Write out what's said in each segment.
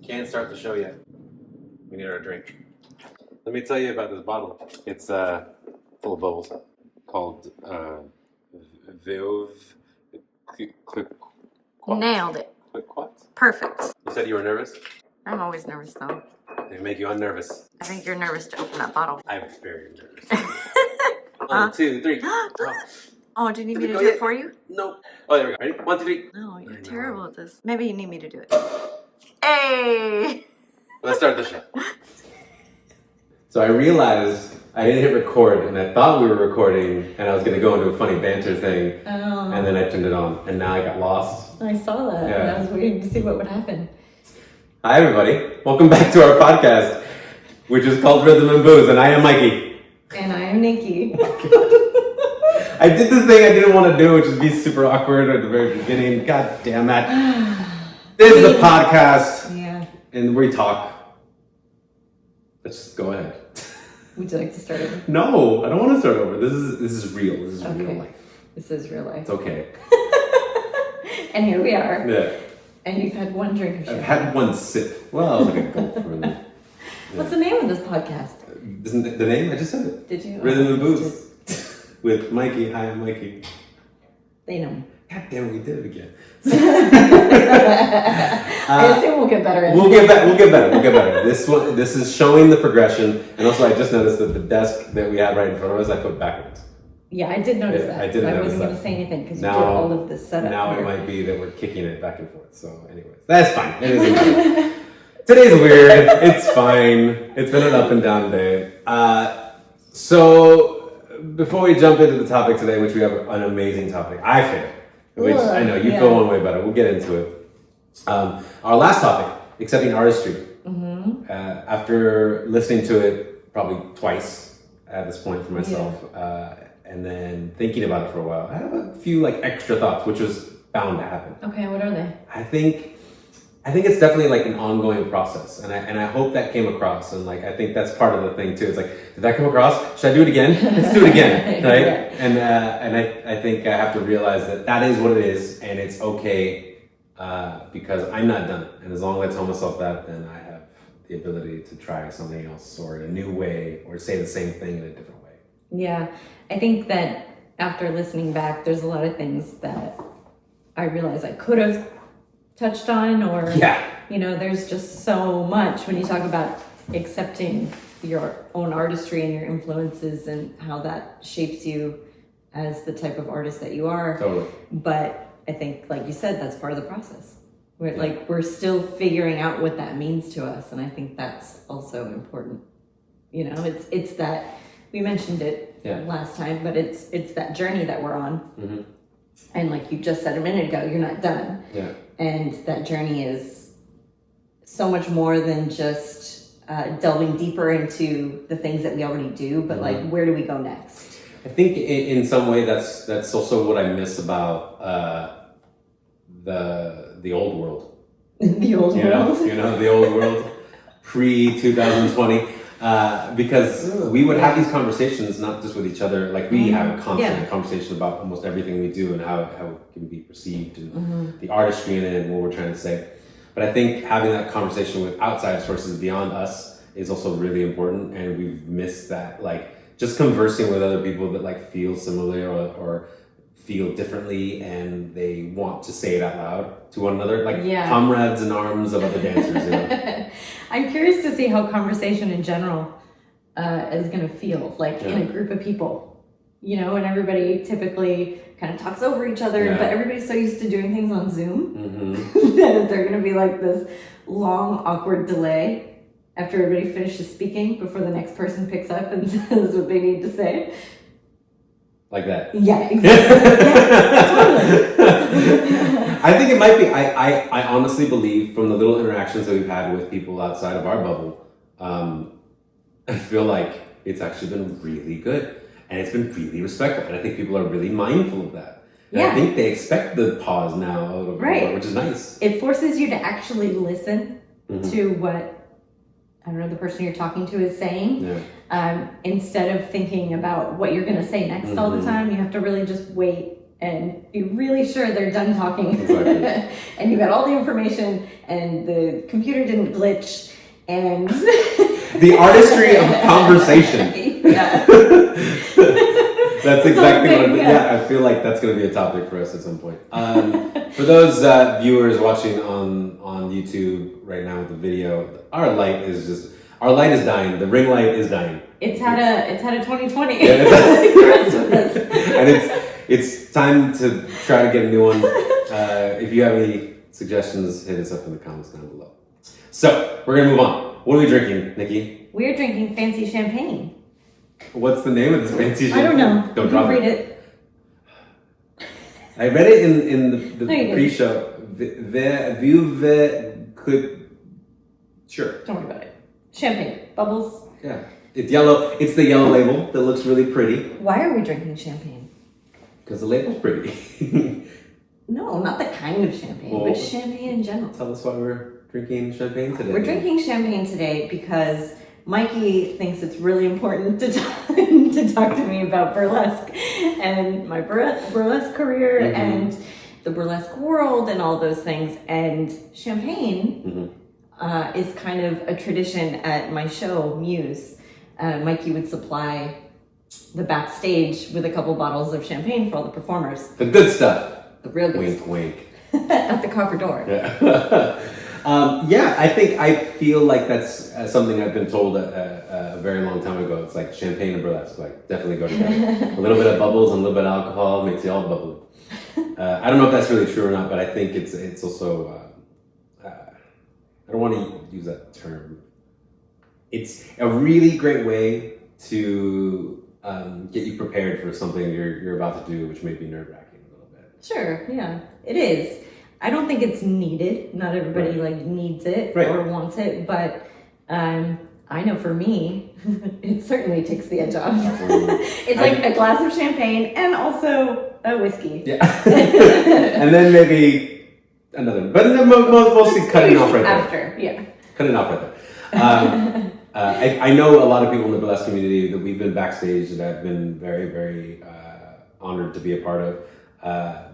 Can't start the show yet. We need our drink. Let me tell you about this bottle. It's full of bubbles called Veuve. Nailed it. What? Perfect. You said you were nervous? I'm always nervous though. They make you unnervous. I think you're nervous to open that bottle. I'm very nervous. 1, 2, 3. Oh, do you need me to do it for you? No. Oh, there we go. Ready? 1, 2, 3. No, you're terrible at this. Maybe you need me to do it. Hey! Let's start the show. So I realized I didn't hit record, and I thought we were recording, and I was going to go into a funny banter thing, and then I turned it on, and now I got lost. I saw that, and I was waiting to see what would happen. Hi, everybody. Welcome back to our podcast, which is called Rhythm and Booze, and I am Mikey. And I am Nikki. I did the thing I didn't want to do, which is be super awkward at the very beginning. God damn it. This is a podcast, and we talk. Let's just go ahead. Would you like to start over? No, I don't want to start over. This is real. This is real life. This is real life. It's okay. And here we are. Yeah. And you've had one drink of shit. I've had one sip. Well, I was like a gulp really. Yeah. What's the name of this podcast? Isn't it the name? I just said it. Did you? Rhythm and Booze. With Mikey. Hi, I'm Mikey. They know. God damn it, we did it again. I assume we'll get better. We'll get better. This is showing the progression, and also I just noticed that the desk that we have right in front of us, I put backwards. Yeah, I did notice that. I didn't notice wasn't that. going to say anything because you did all of this setup. Now it might be that we're kicking it back and forth. So, anyways, that's fine. It is Today's weird. It's fine. It's been an up and down day. So before we jump into the topic today, which we have an amazing topic, I feel. Which I know you feel one way about it. We'll get into it. Our last topic, accepting artistry. After listening to it probably twice at this point for myself, and then thinking about it for a while, I have a few extra thoughts, which was bound to happen. Okay, what are they? I think it's definitely an ongoing process, and I hope that came across, and I think that's part of the thing too. It's did that come across? Should I do it again? Let's do it again, right? And I think I have to realize that is what it is, and it's okay because I'm not done, and as long as I tell myself that, then I have the ability to try something else or in a new way, or say the same thing in a different way. Yeah, I think that after listening back, there's a lot of things that I realize I could have touched on, or there's just so much when you talk about accepting your own artistry and your influences and how that shapes you as the type of artist that you are. Totally. But I think, like you said, that's part of the process. We're still figuring out what that means to us, and I think that's also important. It's that we mentioned it last time, but it's that journey that we're on. And like you just said a minute ago, you're not done. Yeah. And that journey is so much more than just delving deeper into the things that we already do, but where do we go next? I think in some way that's also what I miss about the old world. The old world? The old world, pre-2020. Because we would have these conversations, not just with each other, we have a constant conversation about almost everything we do and how it can be perceived and the artistry in it and what we're trying to say. But I think having that conversation with outside sources beyond us is also really important, and we've missed that. Just conversing with other people that feel similar or feel differently, and they want to say it out loud to one another, comrades in arms of other dancers. I'm curious to see how conversation in general is going to feel in a group of people, and everybody typically kind of talks over each other, but everybody's so used to doing things on Zoom that they're going to be this long, awkward delay after everybody finishes speaking before the next person picks up and says what they need to say. Like that. Yeah, exactly. Totally. I think it might be. I honestly believe from the little interactions that we've had with people outside of our bubble, I feel like it's actually been really good, and it's been really respectful, and I think people are really mindful of that. And I think they expect the pause now a little bit more, which is nice. It forces you to actually listen to what the person you're talking to is saying. Instead of thinking about what you're going to say next all the time, you have to really just wait and be really sure they're done talking. Exactly. And you got all the information and the computer didn't glitch and the artistry of conversation. Yeah. That's exactly what I feel like that's going to be a topic for us at some point. For those viewers watching on YouTube right now with the video, our light is dying. The ring light is dying. It's had a 2020. Yeah, the rest of us. And it's time to try to get a new one. If you have any suggestions, hit us up in the comments down below. So we're gonna move on. What are we drinking, Nikki? We're drinking fancy champagne. What's the name of this fancy champagne? I don't know. Don't drop read it. it. I read it in the No, pre-show. Sure. Don't worry about it. Champagne. Bubbles. Yeah. It's yellow. It's the yellow label that looks really pretty. Why are we drinking champagne? Because the label's pretty. No, not the kind of champagne, but champagne in general. Tell us why we're drinking champagne today. We're drinking champagne today because Mikey thinks it's really important to talk to me about burlesque and my burlesque career and the burlesque world and all those things. And champagne is kind of a tradition at my show, Muse. Mikey would supply the backstage with a couple bottles of champagne for all the performers. The good stuff. The real good wink, stuff. wink. At the copper door. Yeah. I feel like that's something I've been told a very long time ago. It's like champagne and burlesque, like definitely go together. A little bit of bubbles and a little bit of alcohol makes you all bubbly. I don't know if that's really true or not, but I think it's also. I don't want to use that term. It's a really great way to get you prepared for something you're about to do, which may be nerve-wracking a little bit. Sure, yeah, it is. I don't think it's needed. Not everybody needs it or wants it, but I know for me, it certainly takes the edge off. It's like a glass of champagne and also a whiskey. Yeah, and then maybe another, but mostly cutting off right there. After, yeah. Cutting off right there. I know a lot of people in the burlesque community that we've been backstage that I've been very, very honored to be a part of.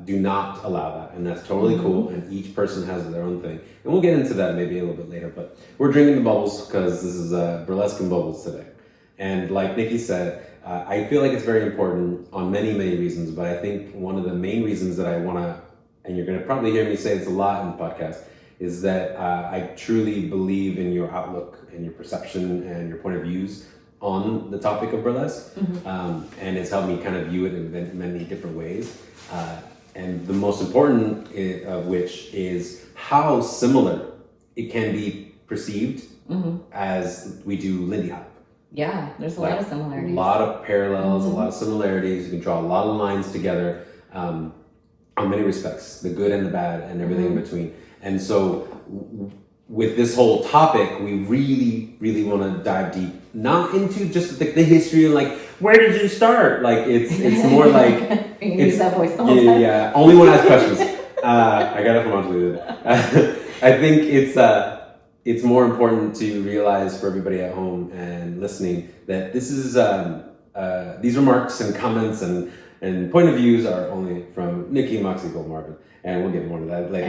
Do not allow that, and that's totally cool, and each person has their own thing, and we'll get into that maybe a little bit later, but we're drinking the bubbles because this is burlesque and bubbles today. And like Nikki said, I feel like it's very important on many reasons, but I think one of the main reasons that I want to, and you're going to probably hear me say this a lot in the podcast, is that I truly believe in your outlook and your perception and your point of views on the topic of burlesque, and it's helped me kind of view it in many different ways. And the most important of which is how similar it can be perceived as we do Lindy Hop. Yeah, there's a lot of similarities. A lot of parallels, a lot of similarities. You can draw a lot of lines together on many respects, the good and the bad and everything in between. And so with this whole topic, we really want to dive deep, not into just the history and like, where did you start? Like it's more like you use that voice the whole time. Yeah, only one asks questions. I got it from Anjali. I think it's more important to realize for everybody at home and listening that this is these remarks and comments and point of views are only from Nikki, Moxie Gold, Marvin, and we'll get more to that later.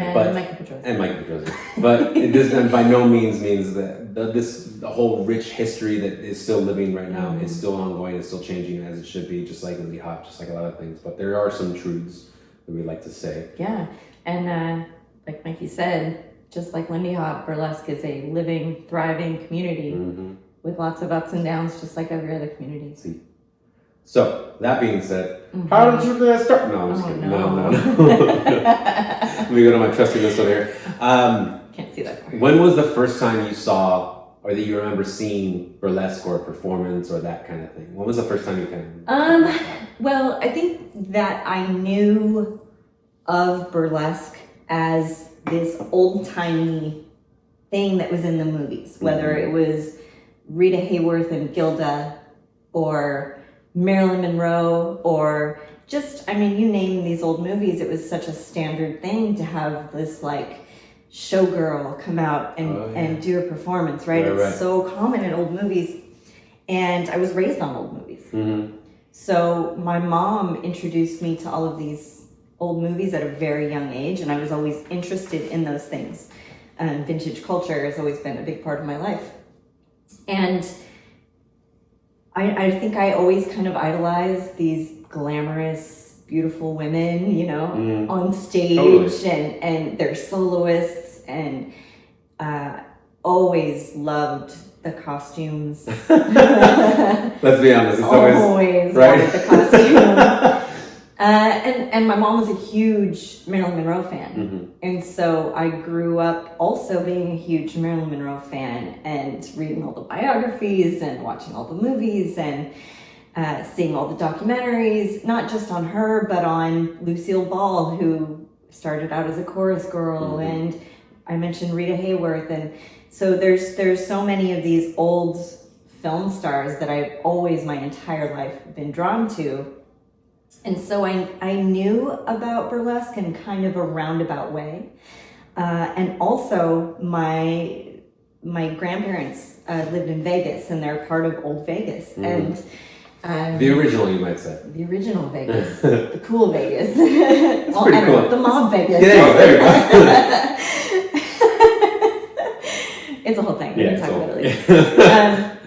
And Mikey Petrosi. But it does by no means that the whole rich history that is still living right now is still ongoing, it's still changing as it should be, just like Lindy Hop, just like a lot of things. But there are some truths that we like to say. Yeah, and like Mikey said, just like Lindy Hop, burlesque is a living, thriving community with lots of ups and downs, just like every other community. See. So, that being said, how did you start? No, I'm just kidding. No. Let me go to my trusty list over here. Can't see that far. When was the first time you saw, or that you remember seeing burlesque or a performance or that kind of thing? When was the first time you kind of... Well, I think that I knew of burlesque as this old-timey thing that was in the movies, whether it was Rita Hayworth and Gilda, or Marilyn Monroe, or just, I mean, you name these old movies, it was such a standard thing to have this like showgirl come out and do a performance, right? It's so common in old movies. And I was raised on old movies. So my mom introduced me to all of these old movies at a very young age, and I was always interested in those things. Vintage culture has always been a big part of my life. And I think I always kind of idolized these glamorous, beautiful women, you know, on stage, totally. and they're soloists, and always loved the costumes. Let's be honest, it's always right? loved the costumes. And my mom was a huge Marilyn Monroe fan. And so I grew up also being a huge Marilyn Monroe fan and reading all the biographies and watching all the movies and seeing all the documentaries, not just on her, but on Lucille Ball, who started out as a chorus girl. And I mentioned Rita Hayworth. And so there's so many of these old film stars that I've always my entire life been drawn to. And so I knew about burlesque in kind of a roundabout way. And also my grandparents lived in Vegas, and they're part of old Vegas. And the original, you might say. The original Vegas. The cool Vegas. It's well, pretty cool. The mob Vegas. Yeah, there you go. It's a whole thing. We can talk about it later.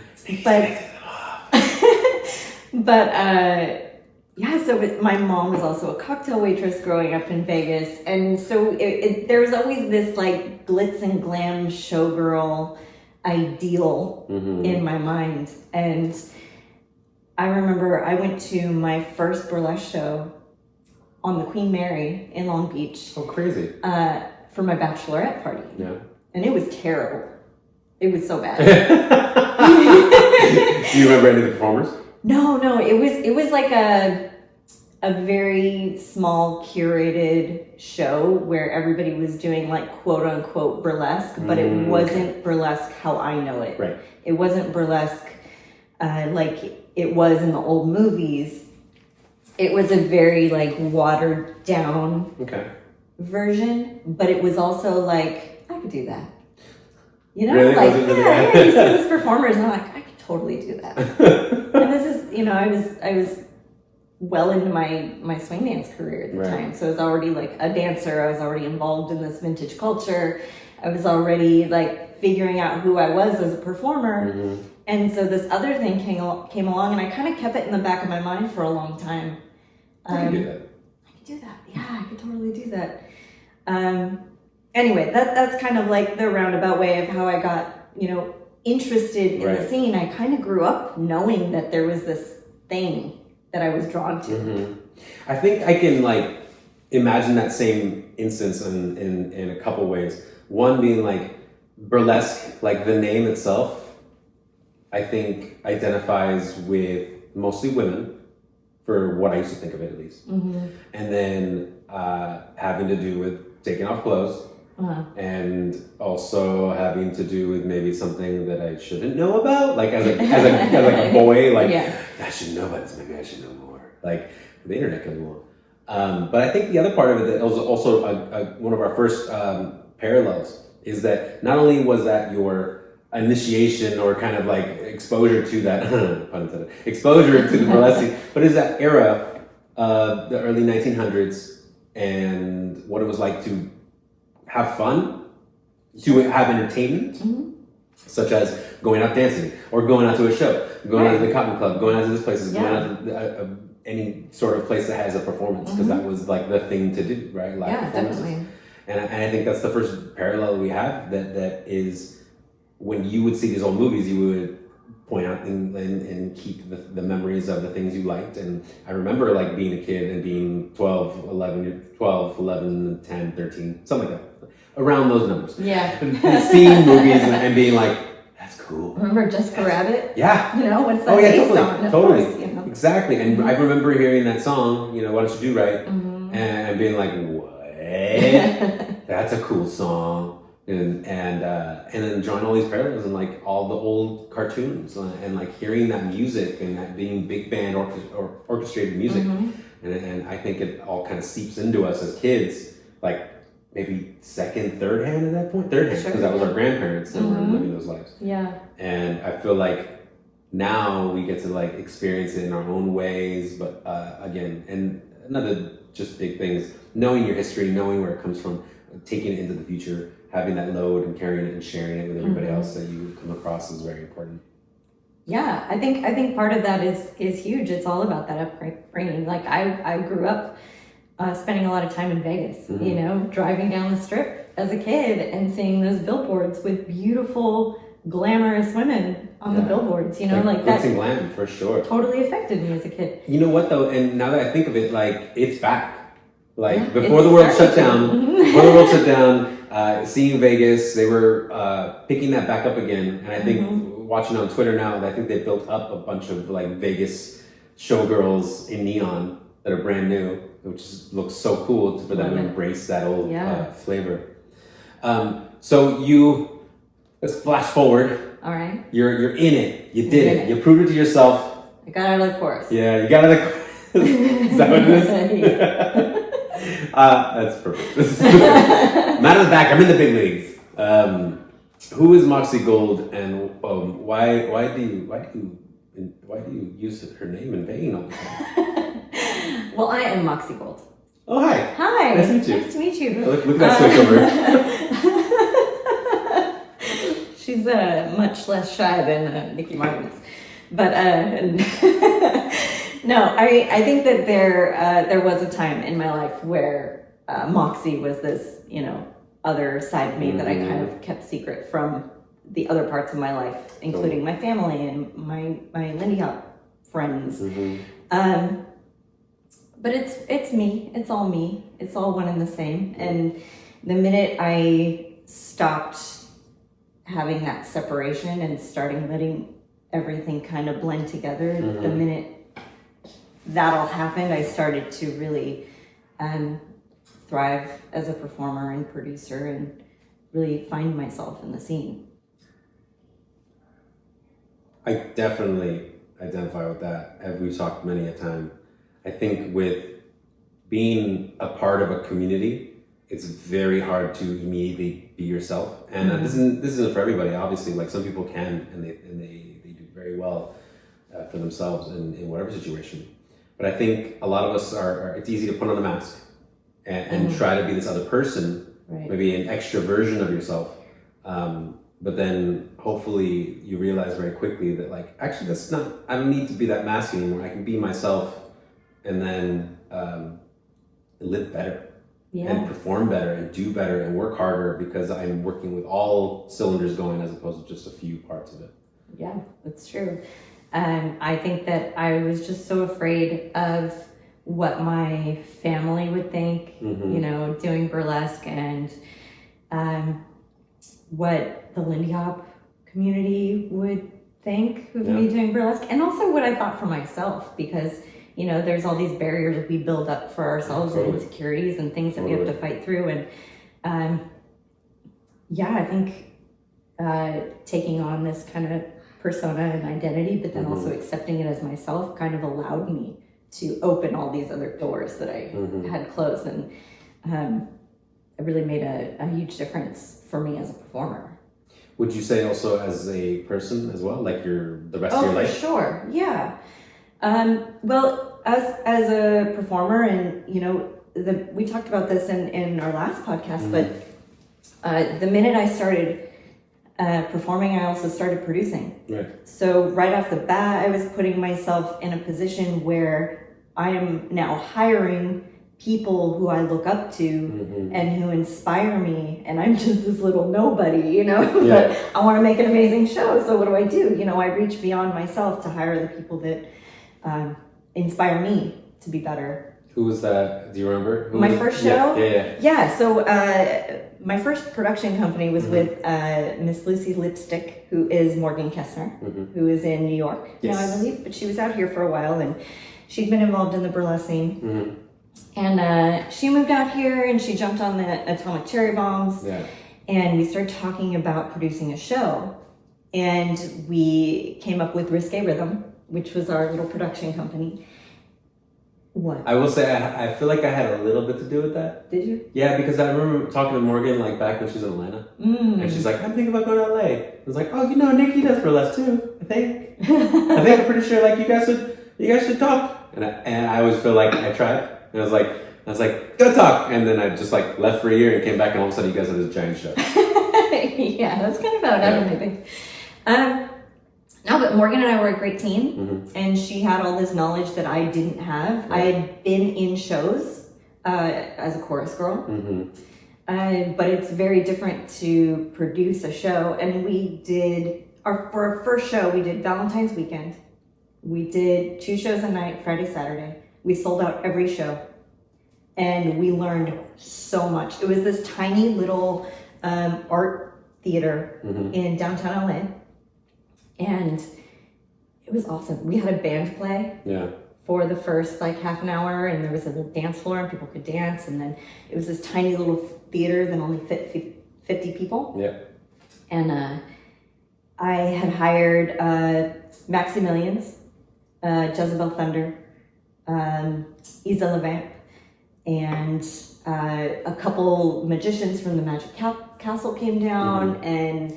Yeah, so my mom was also a cocktail waitress growing up in Vegas. And so there was always this like glitz and glam showgirl ideal in my mind. And I remember I went to my first burlesque show on the Queen Mary in Long Beach. Oh, crazy. For my bachelorette party. Yeah. And it was terrible. It was so bad. Do you remember any of the performers? No, it was like a very small curated show where everybody was doing like quote unquote burlesque, but it wasn't burlesque how I know it. Right. It wasn't burlesque like it was in the old movies. It was a very like watered down version, but it was also like I could do that. You know, really? Like yeah, you see these performers, and I'm like, I could totally do that. And this is, you know, I was well into my swing dance career at the time, so I was already like a dancer. I was already involved in this vintage culture. I was already like figuring out who I was as a performer, and so this other thing came along, and I kind of kept it in the back of my mind for a long time. I can do that. I could do that. Yeah, I could totally do that. Anyway, that's kind of like the roundabout way of how I got, you know, interested in the scene. I kind of grew up knowing that there was this thing that I was drawn to. I think I can like imagine that same instance in a couple ways. One being like burlesque, like the name itself, I think identifies with mostly women, for what I used to think of it at least. And then having to do with taking off clothes. And also having to do with maybe something that I shouldn't know about, like as a boy, like I should know about this. Maybe I should know more. Like the internet can go on. But I think the other part of it that was also one of our first parallels is that not only was that your initiation or kind of like exposure to that pun intended, exposure to the burlesque, but is that era, the early 1900s, and what it was like to have fun, to have entertainment, such as going out dancing or going out to a show, going out to the Cotton Club, going out to this place, going out to any sort of place that has a performance, because that was like the thing to do, right? Live performances. Definitely. And I think that's the first parallel we have that is when you would see these old movies, you would point out and keep the memories of the things you liked. And I remember like being a kid and being 12, 11, 10, 13, something like that. Around those numbers. Yeah. And seeing movies and being like, that's cool. Remember Jessica Rabbit? Yeah. You know, what's that based on? Totally. Course, you know? Exactly. And I remember hearing that song, you know, Why Don't You Do Right? And being like, what? That's a cool song. And then drawing all these parallels and like all the old cartoons and like hearing that music and that being big band or orchestrated music. And I think it all kind of seeps into us as kids, like maybe second, third hand at that point. Third hand, because that was our grandparents that were living those lives. Yeah. And I feel like now we get to like experience it in our own ways, but again, and another just big things. Knowing your history, knowing where it comes from, taking it into the future, having that load and carrying it and sharing it with everybody else that you come across is very important. Yeah, I think part of that is huge. It's all about that upbringing. Like I grew up spending a lot of time in Vegas, you know, driving down the strip as a kid and seeing those billboards with beautiful, glamorous women on the billboards, you know, like that. Glitz and glam, for sure. Totally affected me as a kid. You know what though, and now that I think of it, like, it's back. Like, before the world shut down, seeing Vegas, they were picking that back up again. And I think watching on Twitter now, I think they built up a bunch of like Vegas showgirls in neon that are brand new, which looks so cool for them to embrace that old flavor. So let's flash forward. All right. You're in it. You did it. You proved it to yourself. I got out of the chorus. Yeah, you got out of the chorus. Is that what it is? That's perfect. I'm out of the back. I'm in the big leagues. Who is Moxie Gold, and why do you use her name in vain all the time? Well, I am Moxie Gold. Oh, hi. Hi. Nice to meet you. Nice to meet you. Look at that switch over. She's much less shy than Nikki Marvin is. But no, I think that there was a time in my life where Moxie was this, you know, other side of me that I kind of kept secret from the other parts of my life, including my family and my Lindy Hop friends. But it's me. It's all me. It's all one and the same. And the minute I stopped having that separation and starting letting everything kind of blend together, the minute that all happened, I started to really thrive as a performer and producer and really find myself in the scene. I definitely identify with that, as we've talked many a time. I think with being a part of a community, it's very hard to immediately be yourself. And this isn't for everybody, obviously. Like, some people can, and they do very well for themselves in whatever situation. But I think a lot of us it's easy to put on a mask and try to be this other person, maybe an extra version of yourself. But then hopefully you realize very quickly that, like, actually I don't need to be that mask anymore. I can be myself and then live better and perform better and do better and work harder because I'm working with all cylinders going as opposed to just a few parts of it. Yeah, that's true. I think that I was just so afraid of what my family would think, you know, doing burlesque, and what the Lindy Hop community would think of me doing burlesque, and also what I thought for myself, because, you know, there's all these barriers that we build up for ourselves and insecurities and things that we have to fight through. And I think taking on this kind of persona and identity, but then also accepting it as myself, kind of allowed me to open all these other doors that I had closed. And it really made a huge difference for me as a performer. Would you say also as a person as well, like the rest of your life? Oh, for sure, yeah. Well, as a performer, and, you know, we talked about this in our last podcast, but the minute I started performing, I also started producing. Right. So right off the bat, I was putting myself in a position where I am now hiring people who I look up to and who inspire me, and I'm just this little nobody, you know. But I want to make an amazing show, so what do? You know, I reach beyond myself to hire the people that inspire me to be better. Who was that? Do you remember? My first show? Yeah. So my first production company was with Miss Lucy Lipstick, who is Morgan Kessner, who is in New York now, I believe. But she was out here for a while, and she'd been involved in the burlesque scene. And she moved out here, and she jumped on the Atomic Cherry Bombs. And we started talking about producing a show. And we came up with Risque Rhythm, which was our little production company. What? I will say, I feel like I had a little bit to do with that. Did you? Yeah, because I remember talking to Morgan, like, back when she was in Atlanta. And she's like, I'm thinking about going to LA. I was like, oh, you know, Nikki does burlesque too, I think. I'm pretty sure, like, you guys should talk. And I always feel like I tried. And I was like, I was like, go talk. And then I just like left for a year and came back, and all of a sudden you guys had this giant show. Yeah, that's kind of how it happened, I think. No, but Morgan and I were a great team, and she had all this knowledge that I didn't have. I had been in shows as a chorus girl, but it's very different to produce a show. And we did, for our first show, we did Valentine's weekend. We did 2 shows a night, Friday, Saturday. We sold out every show, and we learned so much. It was this tiny little art theater in downtown LA. And it was awesome. We had a band play for the first like half an hour, and there was a little dance floor and people could dance. And then it was this tiny little theater that only fit 50 people. Yeah. And I had hired Maximilians, Jezebel Thunder, Isa Levant, and a couple magicians from the Magic Castle came down, and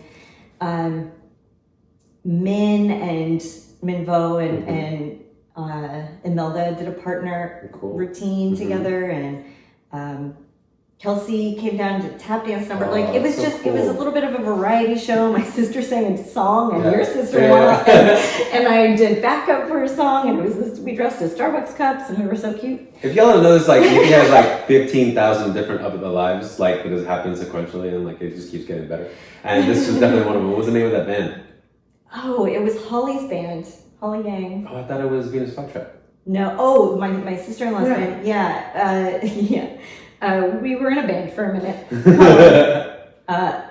Min and Minvo and Imelda did a partner routine together, and Kelsey came down to tap dance number. Like it was so just, cool. It was a little bit of a variety show. My sister sang a song, and your sister-in-law, and I did backup for a song, and it was this, we dressed as Starbucks cups, and we were so cute. If y'all don't know this, like Nikki has like 15,000 different Up at the Lives, like that has happened sequentially, and like it just keeps getting better. And this was definitely one of them. What was the name of that band? Oh, it was Holly's band, Holly Gang. Oh, I thought it was Venus Flytrap. No, my sister-in-law's band. We were in a band for a minute.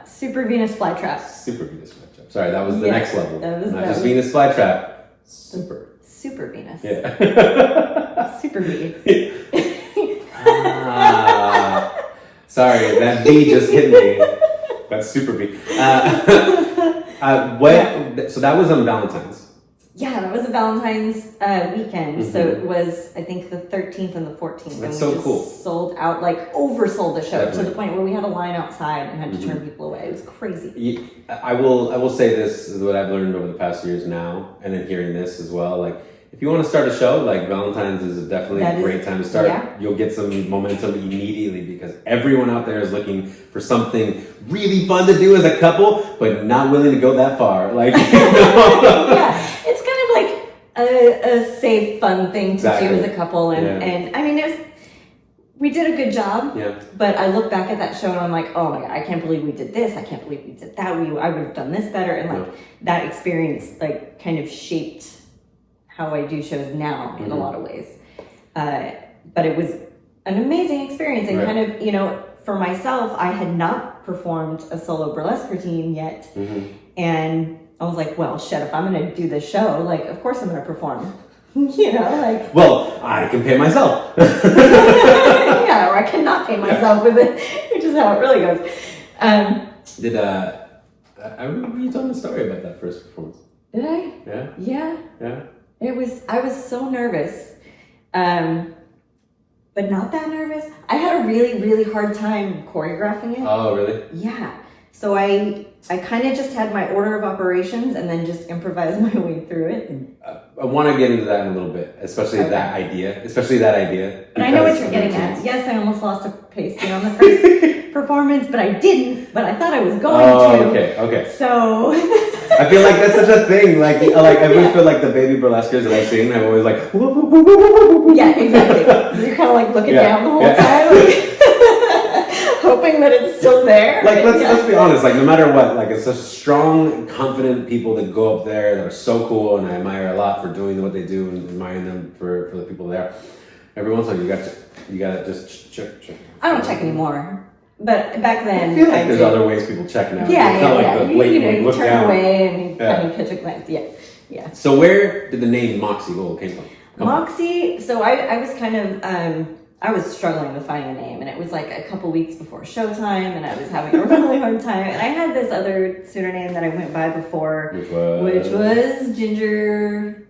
Super Venus Flytrap. Super Venus Flytrap. Sorry, that was the next level. Not just was Venus Flytrap. Super Venus. Yeah. Super V. Sorry, that V just hit me. That's Super V. So that was on Valentine's. Yeah, that was a Valentine's weekend. So it was, I think, the 13th and the 14th. That's and we so cool. Sold out, like oversold the show to the point where we had a line outside and had to turn people away. It was crazy. I will say this is what I've learned over the past years now, and then hearing this as well. Like, if you want to start a show, like Valentine's is definitely a great time to start. Yeah. You'll get some momentum immediately because everyone out there is looking for something really fun to do as a couple, but not willing to go that far. Like, yeah, it's kind of like a safe, fun thing to do as a couple, and I mean, we did a good job. Yeah. But I look back at that show and I'm like, oh my god, I can't believe we did this. I can't believe we did that. I would have done this better, and like that experience, like kind of shaped how I do shows now in a lot of ways. But it was an amazing experience, and kind of, you know, for myself, I had not performed a solo burlesque routine yet. And I was like, well, shit, if I'm going to do this show, like, of course I'm going to perform. You know, like. Well, I can pay myself. Yeah, or I cannot pay myself with it, which is how it really goes. I remember you told me a story about that first performance. Did I? Yeah. Yeah. Yeah. I was so nervous, but not that nervous. I had a really, really hard time choreographing it. Oh, really? Yeah. So I kind of just had my order of operations and then just improvised my way through it. I want to get into that in a little bit, especially that idea. But I know what you're getting at. Yes, I almost lost a pasty on the first performance, but I didn't. But I thought I was going to. Okay. So. I feel like that's such a thing. Like I always feel like the baby burlesquers that I've seen, I'm always like, yeah, exactly. You're kind of like looking down the whole time, like, hoping that it's still there. Like let's be honest. Like no matter what, like it's such strong, confident people that go up there that are so cool, and I admire a lot for doing what they do and admiring them for the people there. Every once in a while, you got to just check. I don't check anymore. But back then, I feel like there's other ways people check now. Yeah. The blatant you turn down. Away and you kind of catch a glance. Yeah. So where did the name Moxie Gold came from? Moxie. So I was kind of I was struggling with finding a name, and it was like a couple weeks before showtime, and I was having a really hard time. And I had this other pseudonym that I went by before, which was Ginger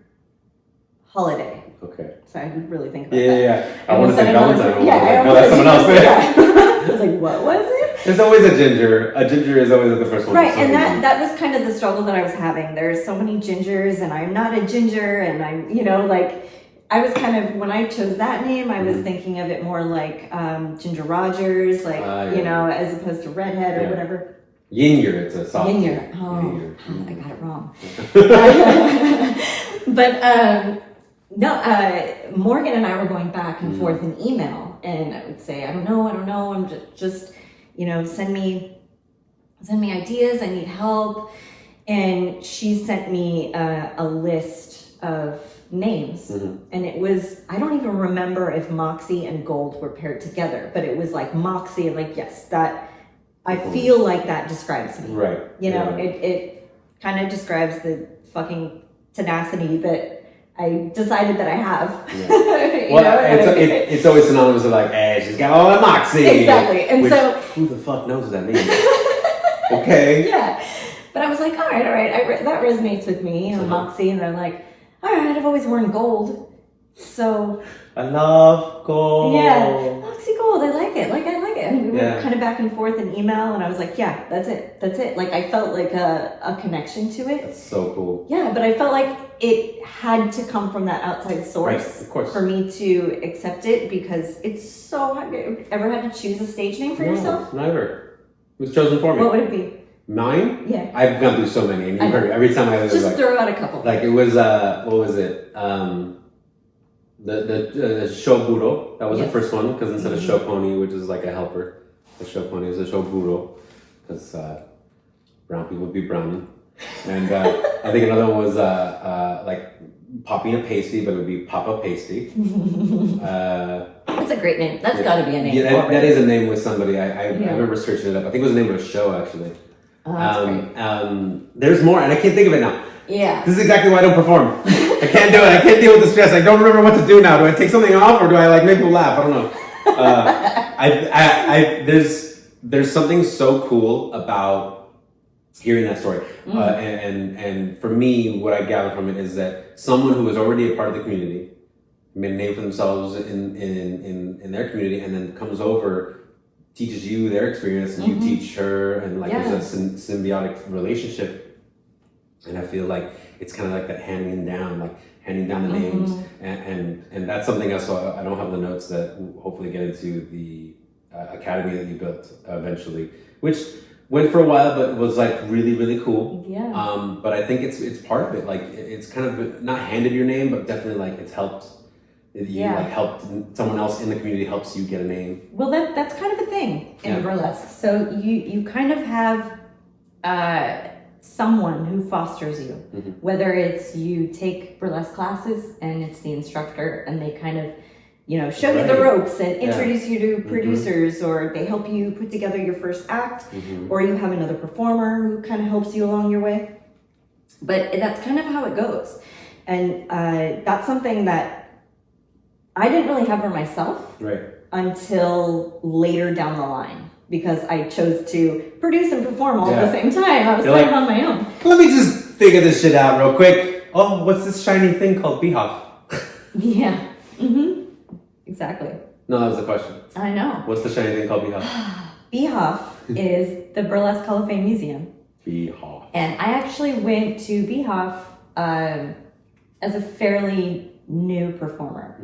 Holiday. Okay. So I didn't really think about that. Yeah. I want to say Valentine. No, that's someone else. I was like, what was it? There's always a ginger. A ginger is always the first one. Right, and that was kind of the struggle that I was having. There's so many gingers, and I'm not a ginger, and I'm, you know, like, I was kind of, when I chose that name, I was thinking of it more like Ginger Rogers, like, you know, as opposed to Redhead or whatever. Youre, it's a soft. Youre. Youre. I got it wrong. But Morgan and I were going back and forth in email, and I would say, I don't know, I'm just you know, send me ideas, I need help. And she sent me a list of names, and it was, I don't even remember if Moxie and Gold were paired together, but it was like Moxie, like, yes, that, I feel like that describes me. Right. You know, it kind of describes the fucking tenacity that I decided that I have. Yeah. Well, it's always synonymous with like, hey, she's got all that Moxie. Exactly. And so, who the fuck knows that name? Okay. Yeah. But I was like, all right, that resonates with me, you know, Moxie. And I'm like, all right, I've always worn gold. So. I love gold. Yeah. Moxie Gold, I like it. And we went kind of back and forth in email, and I was like, yeah, that's it. Like, I felt like a connection to it. That's so cool. Yeah, but I felt like it had to come from that outside source, right, of course, for me to accept it, because it's so hard. Ever had to choose a stage name for yourself? Never. It was chosen for me. What would it be? Mine? Yeah. I've gone through so many, and you've heard every time I was just like, throw out a couple. Like it was what was it? The show burro. That was the first one, because instead of show pony, which is like a helper, the show pony was a show burro, because brown people be browning. And I think another one was like popping a pasty, but it would be Papa Pasty. That's a great name. That's got to be a name. Yeah, that is a name with somebody. I remember searching it up. I think it was the name of a show, actually. Oh, that's great. There's more, and I can't think of it now. Yeah. This is exactly why I don't perform. I can't do it. I can't deal with the stress. I don't remember what to do now. Do I take something off, or do I like make people laugh? I don't know. There's something so cool about hearing that story, and for me, what I gather from it is that someone who was already a part of the community made a name for themselves in their community, and then comes over, teaches you their experience, and you teach her, and like there's a symbiotic relationship. And I feel like it's kind of like that handing down the names, and that's something else. So I don't have the notes that we'll hopefully get into the academy that you built eventually, which went for a while, but was like really, really cool. Yeah. But I think it's part of it. Like it's kind of not handed your name, but definitely like it's helped. Like helped someone else in the community helps you get a name. Well, that's kind of a thing in burlesque. So you kind of have someone who fosters you, whether it's you take burlesque classes and it's the instructor, and they kind of, you know, show you the ropes and introduce you to producers, or they help you put together your first act, or you have another performer who kind of helps you along your way. But that's kind of how it goes. And that's something that I didn't really have for myself until later down the line, because I chose to produce and perform all at the same time. I was kind of on my own. Let me just figure this shit out real quick. Oh, what's this shiny thing called BHF? Yeah. Exactly. No, that was the question. I know. What's the shiny thing called BHF? BHF is the Burlesque Hall of Fame Museum. BHF. And I actually went to BHF as a fairly new performer.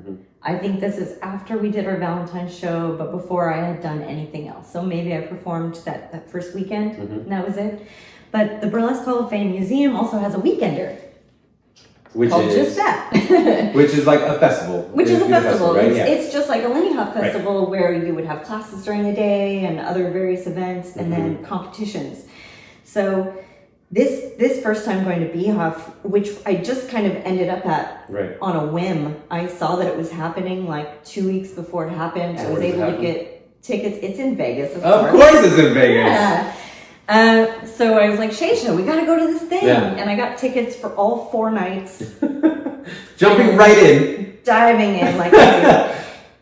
I think this is after we did our Valentine's show, but before I had done anything else. So maybe I performed that first weekend, and that was it. But the Burlesque Hall of Fame Museum also has a weekender. Which called is just that. Which is like a festival. Which is a festival. Right? It's just like a Lindy Hop festival where you would have classes during the day and other various events, and then competitions. So this first time going to BHF, which I just kind of ended up at on a whim. I saw that it was happening like 2 weeks before it happened. So I was able to get tickets. It's in Vegas, of course it's in Vegas. Yeah. So I was like, Shaysha, we got to go to this thing. And I got tickets for all 4 nights. Jumping right in. Diving in like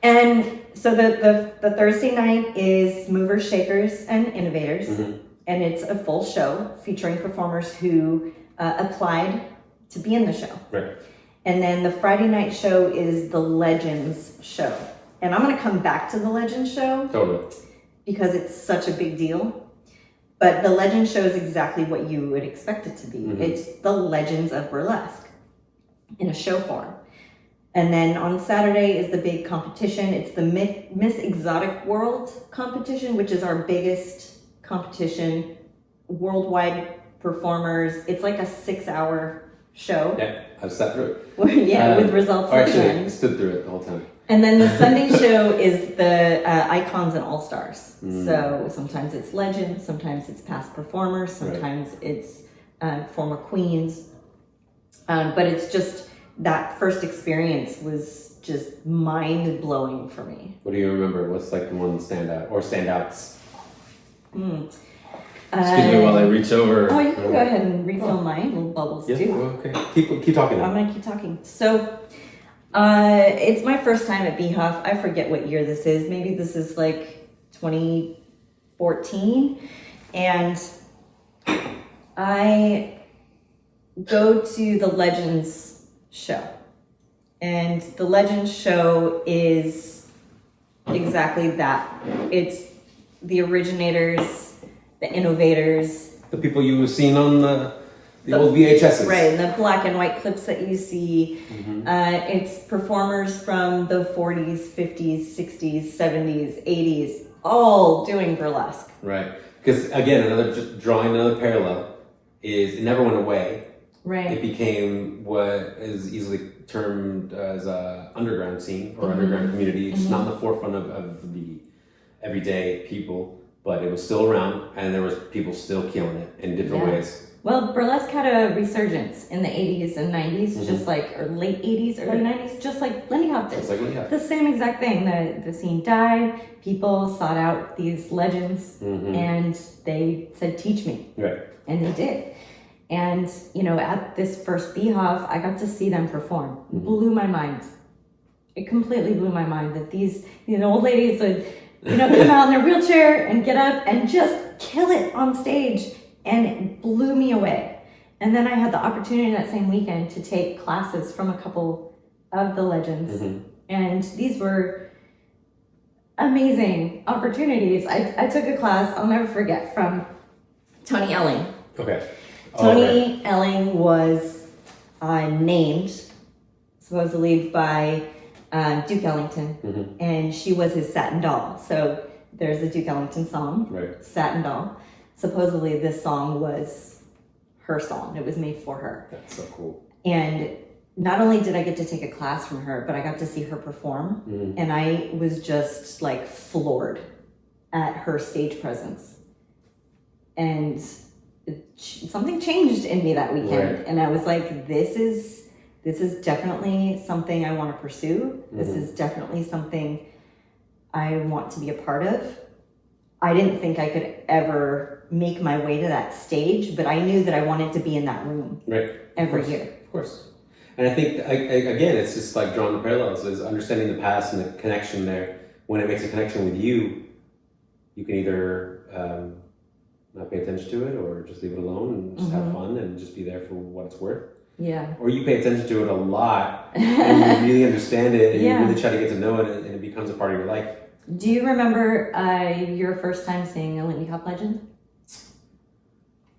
And so the Thursday night is movers, shakers, and innovators. And it's a full show featuring performers who applied to be in the show. And then the Friday night show is the Legends show. And I'm going to come back to the Legends show. Totally. Because it's such a big deal. But the Legends show is exactly what you would expect it to be. It's the Legends of Burlesque in a show form. And then on Saturday is the big competition. It's the Miss Exotic World competition, which is our biggest competition, worldwide performers. It's like a 6-hour show. Yeah, I've sat through it. With results at the end. I stood through it the whole time. And then the Sunday show is the Icons and All-Stars. So sometimes it's legends, sometimes it's past performers, sometimes it's former queens. But it's just, that first experience was just mind-blowing for me. What do you remember? What's like the one standout or standouts? Excuse me while I reach over. Oh, you can go ahead and refill my little bubbles too. Okay. Keep talking. I'm gonna keep talking. So, it's my first time at BHF. I forget what year this is. Maybe this is like 2014, and I go to the Legends show, and the Legends show is exactly that. It's the originators, the innovators, the people you were seeing on the old VHSs. Right, and the black and white clips that you see. It's performers from the 40s, 50s, 60s, 70s, 80s, all doing burlesque. Right. Because again, just drawing another parallel is it never went away. Right. It became what is easily termed as a underground scene or underground community. It's not in the forefront of the everyday people, but it was still around, and there was people still killing it in different ways. Well, burlesque had a resurgence in the 80s and 90s, just like, or late 80s, early 90s, just like Lindy Hop did. Just like Lindy Hop. The same exact thing. The scene died, people sought out these legends, and they said, teach me. Right. And they did. And, you know, at this first BHF, I got to see them perform. Blew my mind. It completely blew my mind that these, old ladies would, come out in their wheelchair and get up and just kill it on stage. And it blew me away. And then I had the opportunity that same weekend to take classes from a couple of the legends. And these were amazing opportunities. I took a class, I'll never forget, from Tony Elling. Okay. Tony Elling was named supposedly by Duke Ellington, and she was his satin doll. So there's a Duke Ellington song, Satin Doll. Supposedly this song was her song. It was made for her. That's so cool. And not only did I get to take a class from her, but I got to see her perform. And I was just like floored at her stage presence. And something changed in me that weekend. And I was like, this is definitely something I want to pursue. This is definitely something I want to be a part of. I didn't think I could ever make my way to that stage, but I knew that I wanted to be in that room every year. Of course. And I think, again, it's just like drawing the parallels, is understanding the past and the connection there. When it makes a connection with you, you can either not pay attention to it or just leave it alone and just have fun and just be there for what it's worth. Yeah. Or you pay attention to it a lot and you really understand it and you really try to get to know it and it becomes a part of your life. Do you remember your first time seeing a Lindy Hop legend?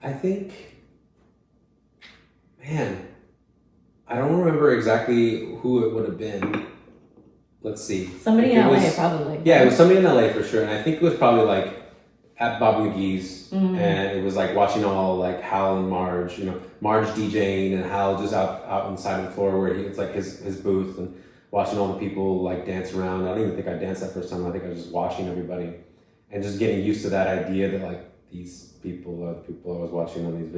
I think, man, I don't remember exactly who it would have been. Let's see. Somebody in LA, probably. Yeah, it was somebody in LA for sure. And I think it was probably like at Bob McGee's. And it was like watching all like Hal and Marge, Marge DJing and Hal just out on the side of the floor where it's like his booth, and watching all the people like dance around. I don't even think I danced that first time. I think I was just watching everybody and just getting used to that idea that like these people are the people I was watching on these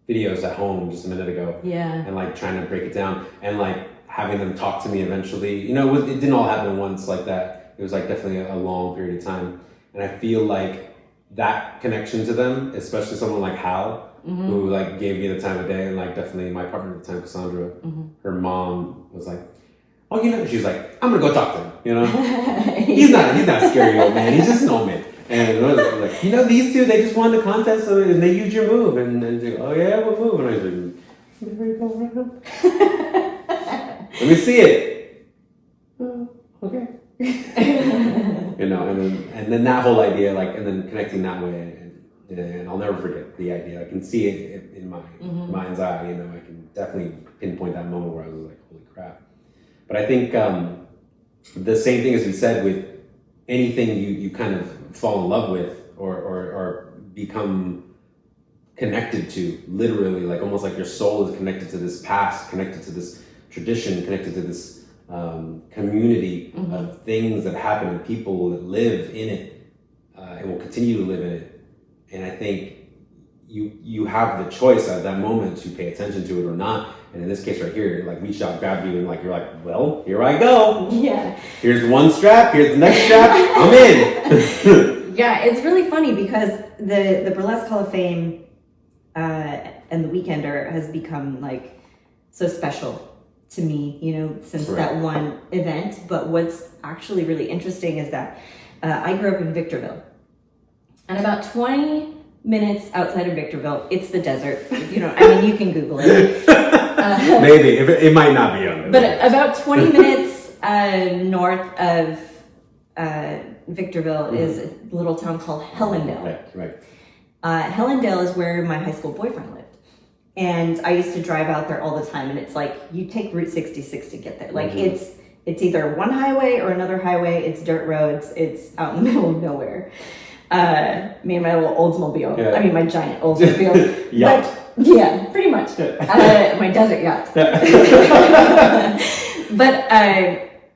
videos at home just a minute ago. Yeah. And like trying to break it down and like having them talk to me eventually. It didn't all happen at once like that. It was like definitely a long period of time. And I feel like that connection to them, especially someone like Hal, who like gave me the time of day, and like definitely my partner at the time, Cassandra, her mom was like, oh, she was like, I'm gonna go talk to him, he's not scary old man, he's just an old man. And I was like, these two, they just won the contest and they used your move, and they go, oh yeah, what move? And I was like, you ready to go right now? Let me see it. Okay. And then that whole idea, like, and then connecting that way, and I'll never forget the idea. I can see it in my mind's eye. I can definitely pinpoint that moment where I was like, holy crap. But I think the same thing as we said with anything you kind of fall in love with or become connected to, literally, like almost like your soul is connected to this past, connected to this tradition, connected to this community of things that happen and people that live in it and will continue to live in it. And I think you have the choice at that moment to pay attention to it or not. And in this case right here, like reach out, grab you, and like you're like, well, here I go. Yeah. Here's one strap, here's the next strap, I'm in. Yeah, it's really funny because the Burlesque Hall of Fame and the Weekender has become like so special to me, you know, since that one event. But what's actually really interesting is that I grew up in Victorville, and about 20 minutes outside of Victorville, it's the desert. You know, I mean, you can Google it. Maybe it might not be on there. But about 20 minutes north of Victorville is a little town called Hellendale. Right. Hellendale is where my high school boyfriend lived. And I used to drive out there all the time. And it's like, you take Route 66 to get there. Like it's either one highway or another highway. It's dirt roads. It's out in the middle of nowhere. Me and my little Oldsmobile. Yeah. I mean, my giant Oldsmobile. Yacht. But, yeah, pretty much. My desert yacht. But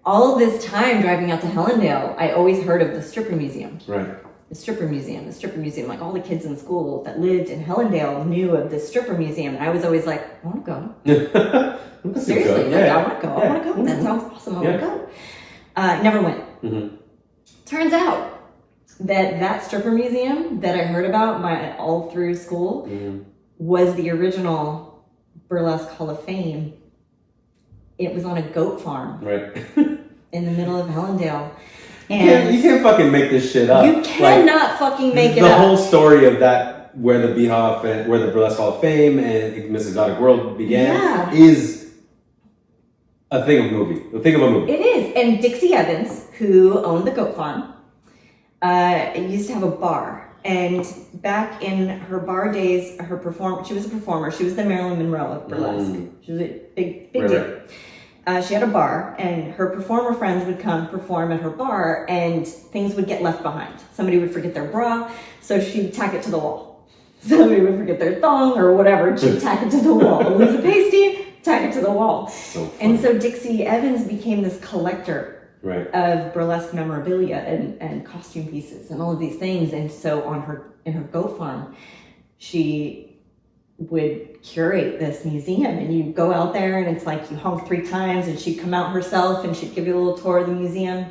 all of this time driving out to Hellendale, I always heard of the Stripper Museum. Right. The Stripper Museum. Like all the kids in school that lived in Hellendale knew of the Stripper Museum. And I was always like, I want to go. Seriously, like, I want to go. I want to go. That sounds awesome. I want to go. Never went. Turns out that Stripper Museum that I heard about all through school was the original Burlesque Hall of Fame. It was on a goat farm. Right. In the middle of Hellendale. And you can't fucking make this shit up. You cannot fucking make it up. The up. whole story of that, where the BHF and where the Burlesque Hall of Fame and Miss Exotic World began, is a thing of a movie. It is. And Dixie Evans, who owned the goat farm, used to have a bar. And back in her bar days, she was a performer. She was the Marilyn Monroe of burlesque. She was a big deal. She had a bar, and her performer friends would come perform at her bar, and things would get left behind. Somebody would forget their bra, so she'd tack it to the wall. Somebody would forget their thong or whatever, and she'd tack it to the wall. Lose a pasty, tack it to the wall. And so Dixie Evans became this collector of burlesque memorabilia and costume pieces and all of these things. And so in her goat farm, she would curate this museum, and you go out there and it's like you honk 3 times and she'd come out herself and she'd give you a little tour of the museum.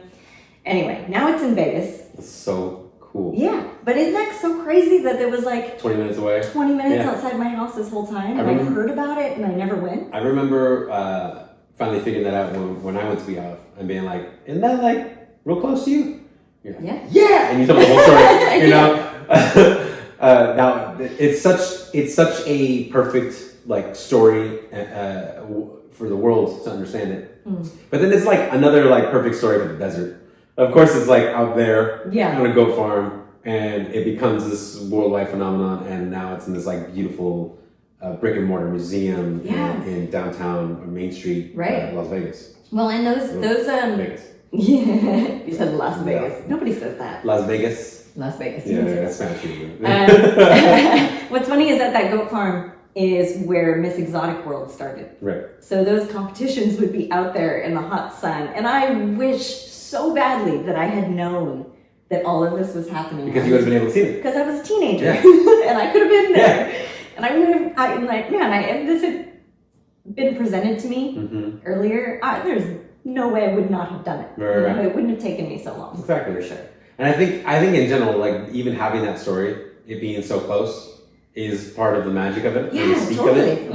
Anyway, now it's in Vegas. It's so cool. Yeah, but isn't that so crazy that there was like 20 minutes away? 20 minutes outside my house this whole time, and I heard about it and I never went. I remember finally figuring that out when I went to BHF and being like, isn't that like real close to you? You're like, yeah! And you tell me the whole story, you know? Now it's such a perfect like story for the world to understand it. But then it's like another like perfect story for the desert. Of course, it's like out there on a goat farm, and it becomes this worldwide phenomenon. And now it's in this like beautiful brick and mortar museum in downtown Main Street, Las Vegas. Well, and those Vegas. Yeah, you said Las Vegas. Nobody says that. Las Vegas. Las Vegas. Yeah, that's Spanish. What's funny is that goat farm is where Miss Exotic World started. Right. So those competitions would be out there in the hot sun, and I wish so badly that I had known that all of this was happening. Because you would have been able to see it. Because I was a teenager, and I could have been there, and I would have. If this had been presented to me earlier, there's no way I would not have done it. Right. It wouldn't have taken me so long. Exactly. For sure. And I think in general, like even having that story, it being so close, is part of the magic of it. Yeah, totally.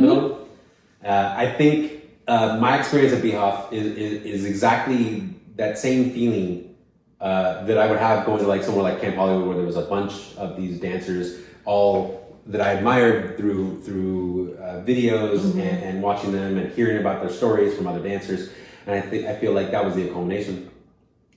I think my experience at BHF is exactly that same feeling that I would have going to like somewhere like Camp Hollywood, where there was a bunch of these dancers, all that I admired through videos and watching them and hearing about their stories from other dancers. And I feel like that was the culmination.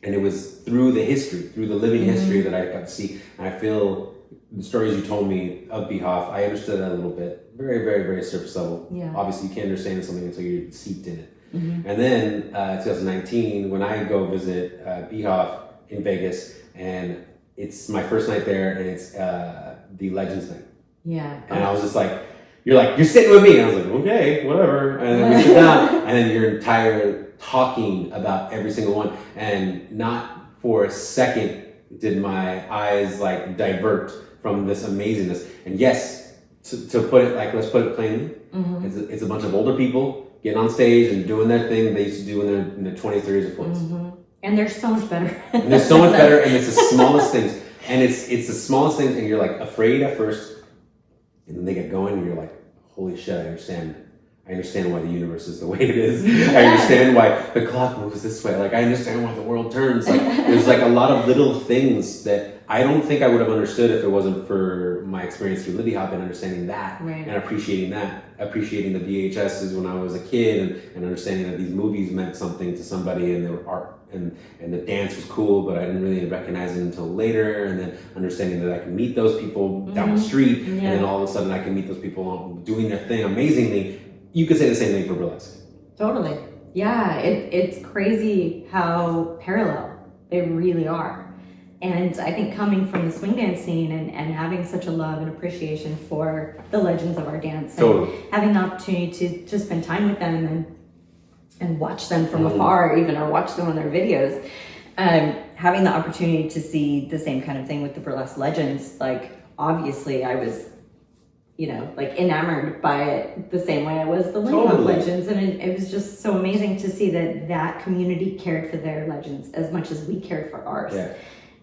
And it was through the history, through the living history that I got to see. And I feel the stories you told me of BHF, I understood that a little bit. Very, very, very surface level. Yeah. Obviously, you can't understand something until you're seeped in it. And then 2019, when I go visit BHF in Vegas, and it's my first night there, and it's the Legends night. Yeah. And I was just like, you're sitting with me. And I was like, okay, whatever. And then we sit down, and then your entire talking about every single one, and not for a second did my eyes like divert from this amazingness. And yes, to put it like, let's put it plainly, it's a bunch of older people getting on stage and doing their thing they used to do in their 20s, 30s, or 40s. And they're so much better. And they're so much better, and it's the smallest things. And it's the smallest things, and you're like afraid at first, and then they get going, and you're like, holy shit, I understand why the universe is the way it is. I understand why the clock moves this way. Like, I understand why the world turns. Like, there's like a lot of little things that I don't think I would have understood if it wasn't for my experience through Lindy Hop and understanding that and appreciating that. Appreciating the VHSs when I was a kid and understanding that these movies meant something to somebody and they were art and the dance was cool, but I didn't really recognize it until later. And then understanding that I can meet those people down the street and then all of a sudden I can meet those people doing their thing amazingly. You could say the same thing for burlesque. Totally. Yeah, it's crazy how parallel they really are. And I think coming from the swing dance scene and having such a love and appreciation for the legends of our dance and having the opportunity to spend time with them and watch them from afar even, or watch them on their videos, having the opportunity to see the same kind of thing with the Burlesque Legends, like obviously I was, like enamored by it the same way I was the Lindy Hop Legends. And it was just so amazing to see that community cared for their legends as much as we cared for ours. Yeah.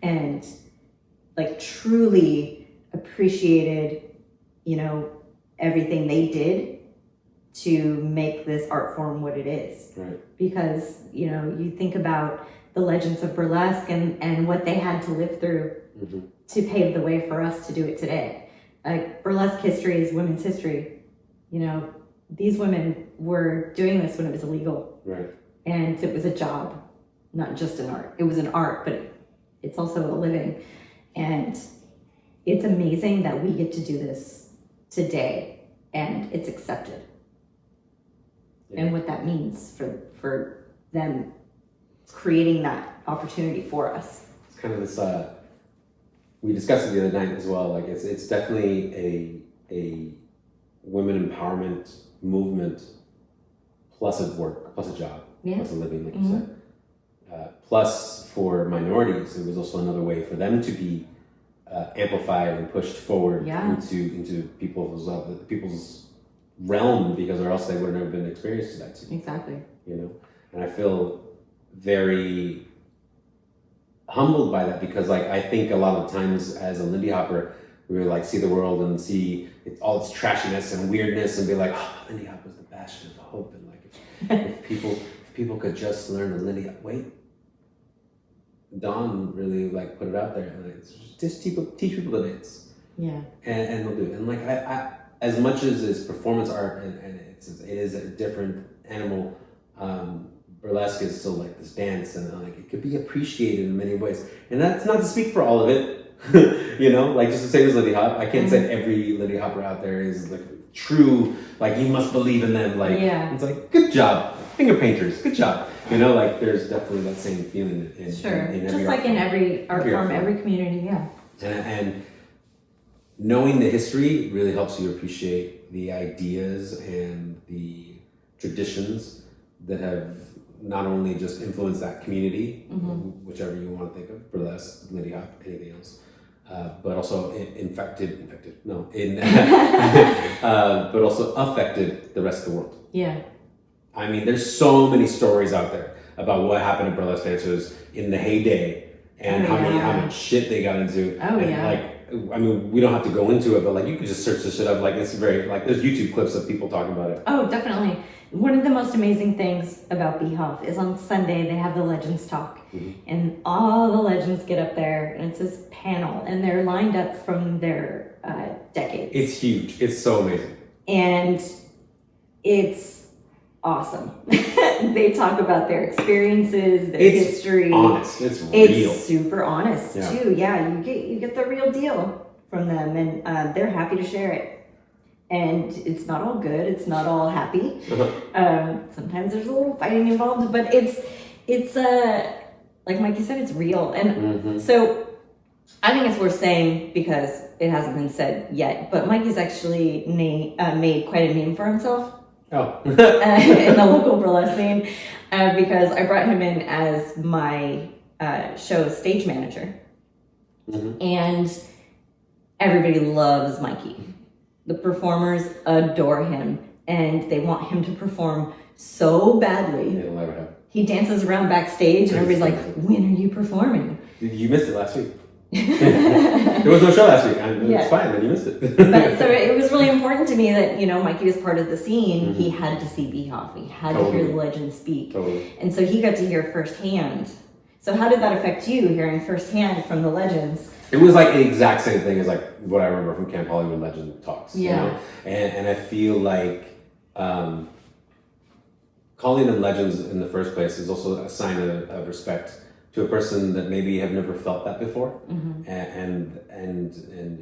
And like truly appreciated, everything they did to make this art form what it is. Right. Because, you think about the legends of burlesque and what they had to live through to pave the way for us to do it today. Like burlesque history is women's history. These women were doing this when it was illegal. Right. And it was a job, not just an art. It was an art, but it's also a living. And it's amazing that we get to do this today and it's accepted. Yeah. And what that means for them creating that opportunity for us. It's kind of this, we discussed it the other night as well. Like it's definitely a women empowerment movement plus a work, plus a job, plus a living, like you said. Plus, for minorities, it was also another way for them to be amplified and pushed forward into people's realm, because or else they would have never been experienced to that too. Exactly. And I feel very humbled by that, because like I think a lot of times as a Lindy Hopper, we would like see the world and see all its trashiness and weirdness and be like, oh, Lindy Hop was the bastion of hope, and like if people could just learn the Lindy Hop. Wait. Dawn really like put it out there, and like, just teach people to dance. Yeah. And they'll do it. And like I as much as it's performance art and it is a different animal, burlesque is still like this dance, and like it could be appreciated in many ways. And that's not to speak for all of it, like just the same as Lindy Hop. I can't say every Lindy Hopper out there is like true, like you must believe in them. Like it's like good job, finger painters, good job. Like there's definitely that same feeling in every just like in every art form, every community, And knowing the history really helps you appreciate the ideas and the traditions that have not only just influenced that community, whichever you want to think of, burlesque, Lindy Hop, anything else, but also but also affected the rest of the world. Yeah. I mean, there's so many stories out there about what happened to burlesque dancers in the heyday and how much shit they got into. I mean, we don't have to go into it, but like you could just search this shit up. Like it's very like there's YouTube clips of people talking about it. Oh, definitely. One of the most amazing things about BHF is on Sunday they have the Legends talk, and all the legends get up there, and it's this panel, and they're lined up from their decades. It's huge. It's so amazing, and it's awesome. They talk about their experiences, their history. Honest. It's real. It's super honest too. Yeah, you get the real deal from them, and they're happy to share it. and it's not all good. It's not all happy. Sometimes there's a little fighting involved, but it's like Mikey said, it's real. And so I think it's worth saying because it hasn't been said yet, but Mikey's actually made quite a name for himself. In the local burlesque scene, because I brought him in as my show stage manager. And everybody loves Mikey. The performers adore him, and they want him to perform so badly. It'll never happen. He dances around backstage, and everybody's like, when are you performing? You missed it last week. There was no show last week, and it's fine that you missed it. But so it was really important to me that, you know, Mikey was part of the scene. He had to see BHF. He had to hear the legends speak. And so he got to hear firsthand. So how did that affect you, hearing firsthand from the legends? It was like the exact same thing as like what I remember from Camp Hollywood Legend Talks. You know? And I feel like calling them legends in the first place is also a sign of respect to a person that maybe have never felt that before. And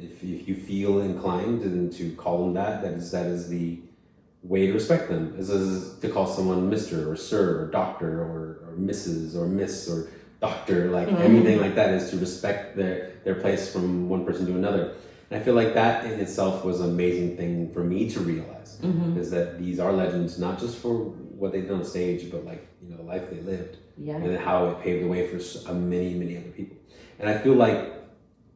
if you feel inclined and to call them that is the way to respect them, is to call someone Mr. or Sir or Doctor or Mrs. or Miss or Doctor, like anything like that is to respect their place from one person to another. And I feel like that in itself was an amazing thing for me to realize, is that these are legends, not just for what they did on stage, but like, you know, the life they lived and how it paved the way for many, many other people. And I feel like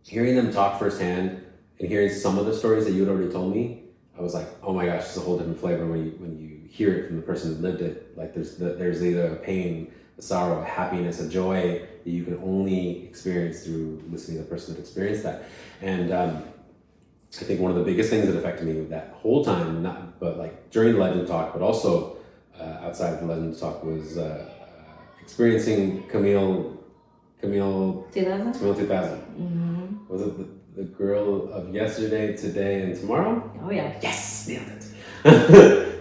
hearing them talk firsthand and hearing some of the stories that you had already told me, I was like, oh my gosh, it's a whole different flavor when you hear it from the person who lived it. Like there's either a pain, a sorrow, a happiness, a joy that you can only experience through listening to the person that experienced that. And I think one of the biggest things that affected me that whole time, but like during the Legend Talk, but also outside of the Legend Talk, was experiencing Camille 2000. Was it the girl of yesterday, today, and tomorrow? Oh yeah. Yes, nailed it.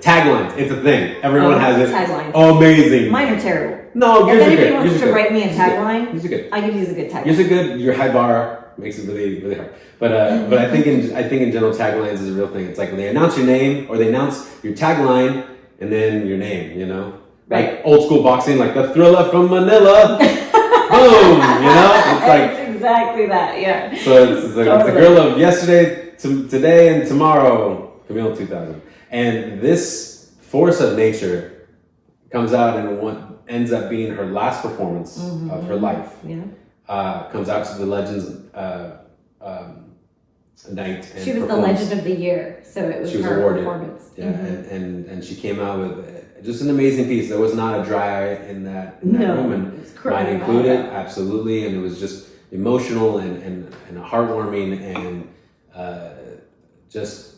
Taglines, it's a thing. Everyone has it. Taglines. Amazing. Mine are terrible. No, if yours are anybody good. wants to write me a tagline, yours are good. I could use a good tagline. Yours are good. Your high bar makes it really, really hard. But I think in general, taglines is a real thing. It's like when they announce your name or they announce your tagline and then your name. You know, like old school boxing, like the Thriller from Manila. Boom. You know, it's like it's exactly that. Yeah. So it's the girl of yesterday, today, and tomorrow. Camille 2000, and this force of nature comes out in what ends up being her last performance of her life. Comes out to the Legends night. And she was the Legend of the Year, so it was her awarded. performance. And she came out with just an amazing piece. There was not a dry eye in that room, and mine included, absolutely. And it was just emotional and heartwarming and just.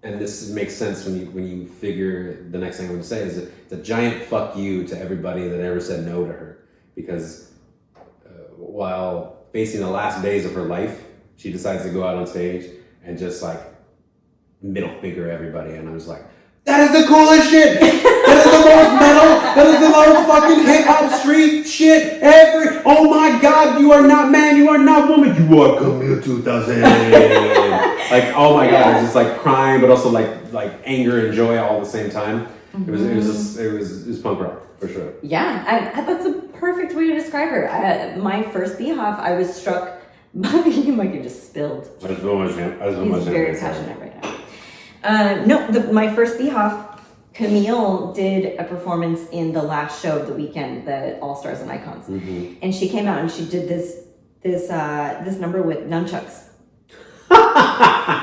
And this makes sense when you figure the next thing I'm going to say is it's a giant fuck you to everybody that ever said no to her, because while facing the last days of her life, she decides to go out on stage and just like middle finger everybody, and I was like, that is the coolest shit. That is the most metal. That is the most fucking hip hop street shit ever. Oh my God, you are not man. You are not woman. You are Camille 2000. Like, oh my God, I was just like crying, but also like anger and joy all at the same time. It was punk rock for sure. Yeah, that's a perfect way to describe her. My first BHF, I was struck by Mikey just spilled. He's very passionate right now. My first BHF, Camille did a performance in the last show of the weekend, the All Stars and Icons, and she came out and she did this number with nunchucks.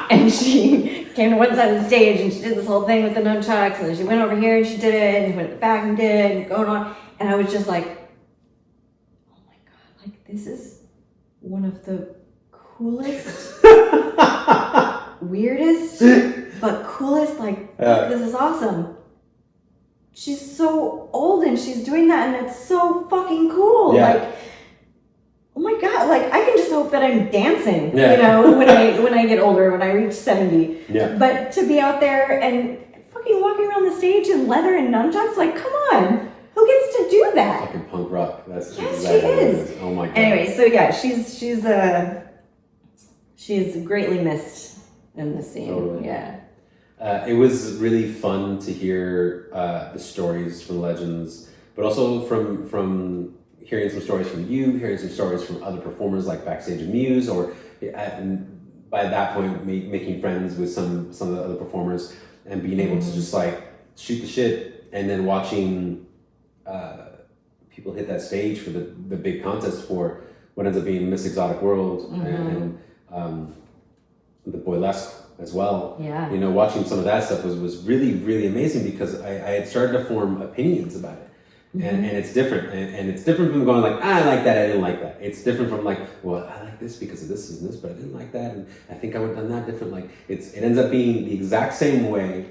And she came to one side of the stage and she did this whole thing with the nunchucks, and then she went over here and she did it, and she went back and did it, and going on. And I was just like, oh my God, like this is one of the coolest, weirdest, but coolest, like, this is awesome. She's so old and she's doing that, and it's so fucking cool. Like, oh my God, like I can just hope that I'm dancing, you know, when I get older, when I reach 70. But to be out there and fucking walking around the stage in leather and nunchucks, like, come on, who gets to do that? Fucking punk rock. That's exactly she is. Oh my God. Anyway, so yeah, she's greatly missed in this scene. Totally. Yeah. It was really fun to hear the stories from Legends, but also from hearing some stories from you, hearing some stories from other performers like backstage at Muse, or by that point making friends with some of the other performers and being able to just like shoot the shit, and then watching people hit that stage for the big contest for what ends up being Miss Exotic World and the Burlesque as well. Yeah. You know, watching some of that stuff was really, really amazing because I had started to form opinions about it. And it's different. And it's different from going like, I like that, I didn't like that. It's different from like, well, I like this because of this and this, but I didn't like that. And I think I would have done that different. Like it ends up being the exact same way,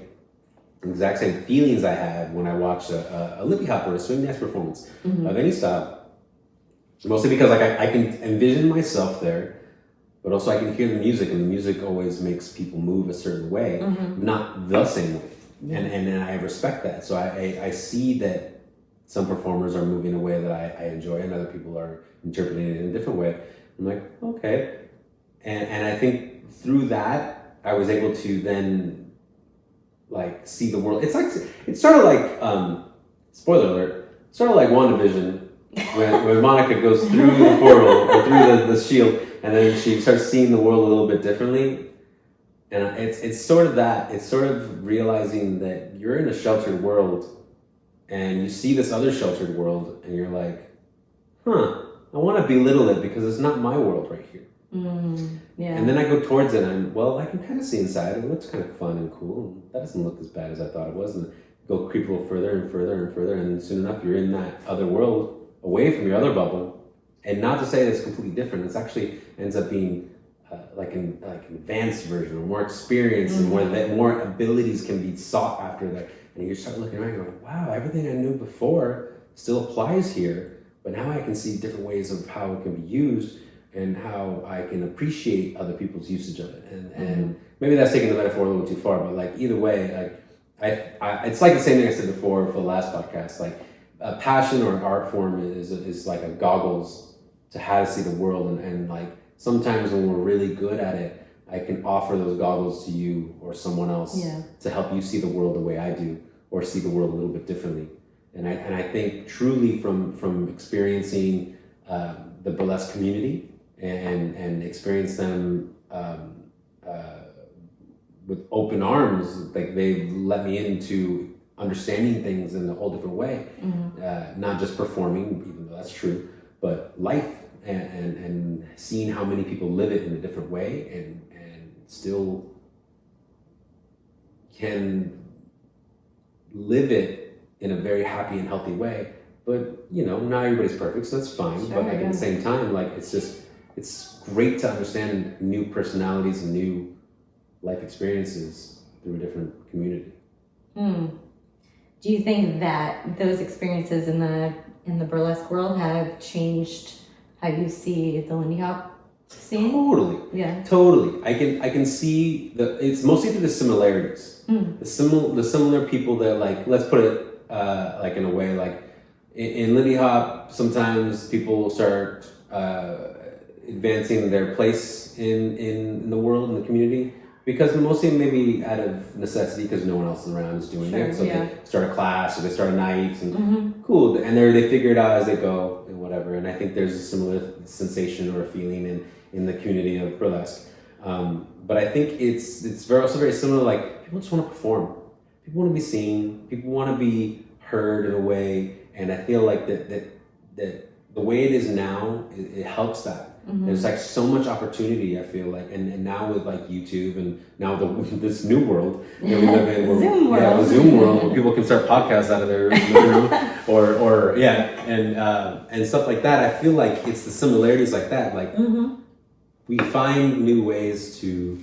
the exact same feelings I had when I watched a Lindy Hop or a swing dance performance of any style. Mostly because like I can envision myself there, but also I can hear the music, and the music always makes people move a certain way, not the same way. And I respect that. So I see that some performers are moving in a way that I enjoy, and other people are interpreting it in a different way. I'm like, okay. And I think through that, I was able to then like see the world. It's sort of like, spoiler alert, sort of like WandaVision, when Monica goes through the portal or through the shield, and then she starts seeing the world a little bit differently. And it's sort of that. It's sort of realizing that you're in a sheltered world, and you see this other sheltered world, and you're like, I want to belittle it because it's not my world right here. Yeah. And then I go towards it, and I can kind of see inside. It looks kind of fun and cool. That doesn't look as bad as I thought it was. And go creep a little further and further and further, and soon enough you're in that other world, away from your other bubble. And not to say that it's completely different. It's actually ends up being like an advanced version, or more experience, and more abilities can be sought after that. And you start looking around and going, wow, everything I knew before still applies here, but now I can see different ways of how it can be used and how I can appreciate other people's usage of it. And maybe that's taking the metaphor a little too far, but like either way, like it's like the same thing I said before for the last podcast. Like a passion or an art form is like a goggles to how to see the world, and like sometimes when we're really good at it, I can offer those goggles to you or someone else to help you see the world the way I do, or see the world a little bit differently. And I think truly from experiencing the burlesque community and experience them with open arms, like they've let me into understanding things in a whole different way, not just performing, even though that's true, but life and seeing how many people live it in a different way and still can live it in a very happy and healthy way. But you know, not everybody's perfect, so that's fine. But like, at the same time, like it's great to understand new personalities and new life experiences through a different community. Do you think that those experiences in the burlesque world have changed how you see the Lindy Hop scene? Totally. Yeah. Totally. I can see it's mostly through the similarities. The similar people that, like, let's put it like in a way, like in Lindy Hop, sometimes people start advancing their place in the world, in the community, because mostly maybe out of necessity, because no one else around is doing it. So they start a class or they start a night, and cool, and they figure it out as they go and whatever. And I think there's a similar sensation or a feeling in the community of burlesque. But I think it's also very similar. Like, people just want to perform, people want to be seen, people want to be heard in a way. And I feel like that the way it is now, it helps that. There's like so much opportunity, I feel like, and now with like YouTube, and now this new world that we live in, where, the Zoom world, where people can start podcasts out of their living room, and stuff like that. I feel like it's the similarities like that. Like we find new ways to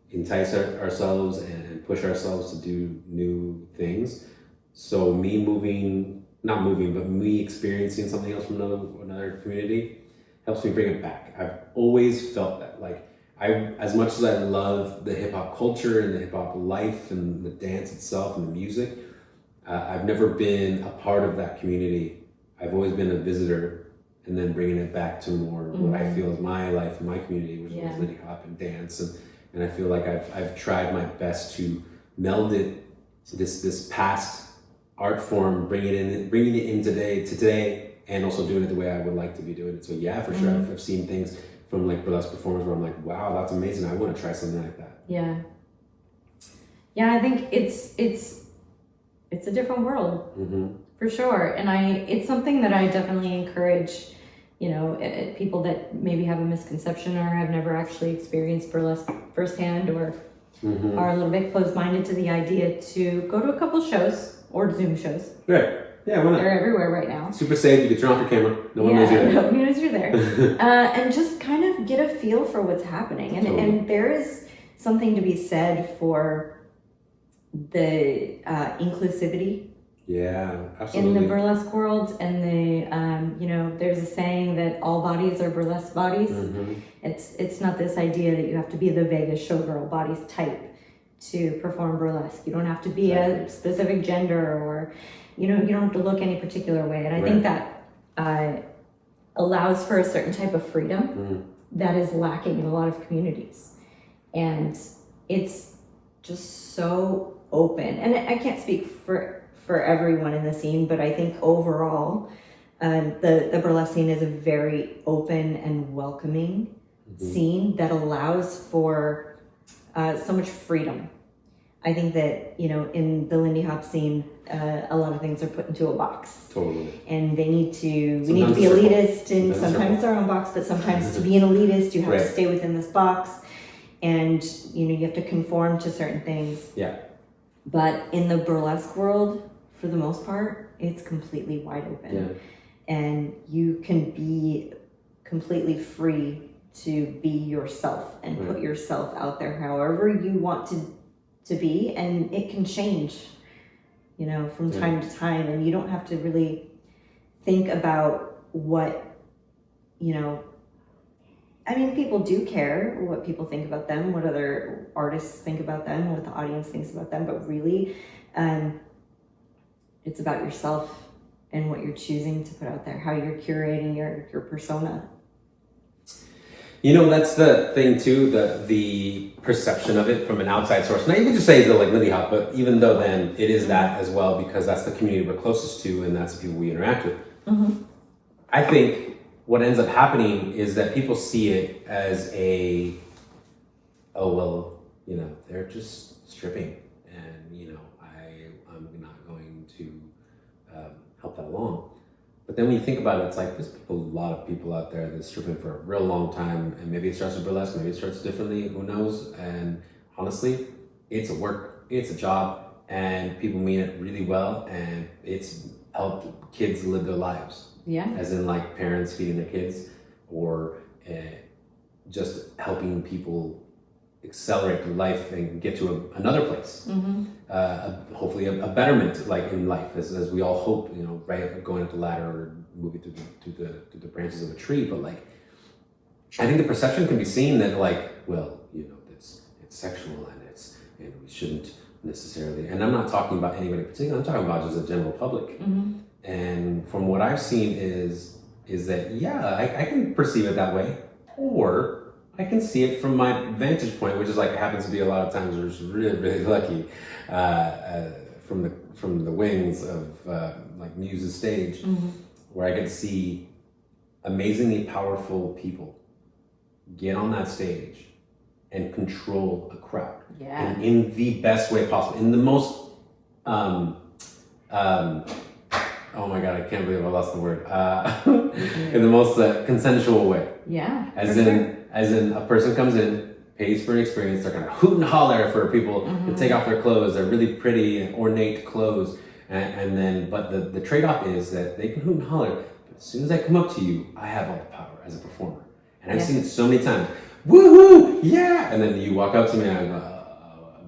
entice ourselves and push ourselves to do new things. So me experiencing something else from another community helps me bring it back. I've always felt that. Like, as much as I love the hip hop culture and the hip hop life and the dance itself and the music, I've never been a part of that community. I've always been a visitor, and then bringing it back to more what I feel is my life and my community, which is Lindy Hop and dance. And I feel like I've tried my best to melded this past art form, bringing it in today, and also doing it the way I would like to be doing it. So yeah, for sure, I've seen things from like burlesque performers where I'm like, wow, that's amazing. I want to try something like that. Yeah. Yeah, I think it's a different world for sure, and it's something that I definitely encourage. You know, people that maybe have a misconception or have never actually experienced burlesque firsthand, or are a little bit closed-minded to the idea, to go to a couple shows or Zoom shows. Right. Yeah, why not? They're everywhere right now. Super safe. You can turn off your camera. No one knows you're there. Nobody knows you're there. And just kind of get a feel for what's happening. And there is something to be said for the inclusivity. Yeah, absolutely. In the burlesque world, and you know, there's a saying that all bodies are burlesque bodies. It's not this idea that you have to be the Vegas showgirl body type to perform burlesque. You don't have to be a specific gender, or you know, you don't have to look any particular way. And I think that allows for a certain type of freedom that is lacking in a lot of communities, and it's just so open. And I can't speak for everyone in the scene, but I think overall, the burlesque scene is a very open and welcoming scene that allows for so much freedom. I think that, you know, in the Lindy Hop scene, a lot of things are put into a box. Totally. And we need to be elitist, and sometimes it's our own box, but sometimes to be an elitist, you have to stay within this box, and, you know, you have to conform to certain things. Yeah. But in the burlesque world, for the most part, it's completely wide open. Yeah. And you can be completely free to be yourself and put yourself out there however you want to be, and it can change, you know, from time to time, and you don't have to really think about what, you know, I mean, people do care what people think about them, what other artists think about them, what the audience thinks about them, but really, it's about yourself and what you're choosing to put out there, how you're curating your persona. You know, that's the thing too, the perception of it from an outside source. Now you can just say the like Lindy Hop, but even though then it is that as well, because that's the community we're closest to and that's the people we interact with. I think what ends up happening is that people see it as oh well, you know, they're just stripping, and you know, I'm not going to help that along. But then when you think about it, it's like there's a lot of people out there that's stripping for a real long time, and maybe it starts with burlesque, maybe it starts differently, who knows? And honestly, it's a work, it's a job, and people mean it really well, and it's helped kids live their lives. Yeah. As in like parents feeding their kids, or just helping people accelerate their life and get to another place. Hopefully a betterment like in life, as we all hope, you know, right, going up the ladder or moving through the branches of a tree. But like, I think the perception can be seen that like, well, you know, it's sexual and we shouldn't necessarily, and I'm not talking about anybody in particular, I'm talking about just a general public. And from what I've seen is that, yeah, I can perceive it that way, or I can see it from my vantage point, which is like happens to be a lot of times we're just really, really lucky from the wings of like Muse's stage, where I get to see amazingly powerful people get on that stage and control a crowd in the best way possible, in the most oh my God, I can't believe I lost the word. In the most consensual way. Yeah. As in a person comes in, pays for an experience, they're gonna hoot and holler for people to take off their clothes, they're really pretty and ornate clothes, and then, but the trade-off is that they can hoot and holler, but as soon as I come up to you, I have all the power as a performer. And I've seen it so many times. Woohoo! Yeah! And then you walk up to me and I'm like,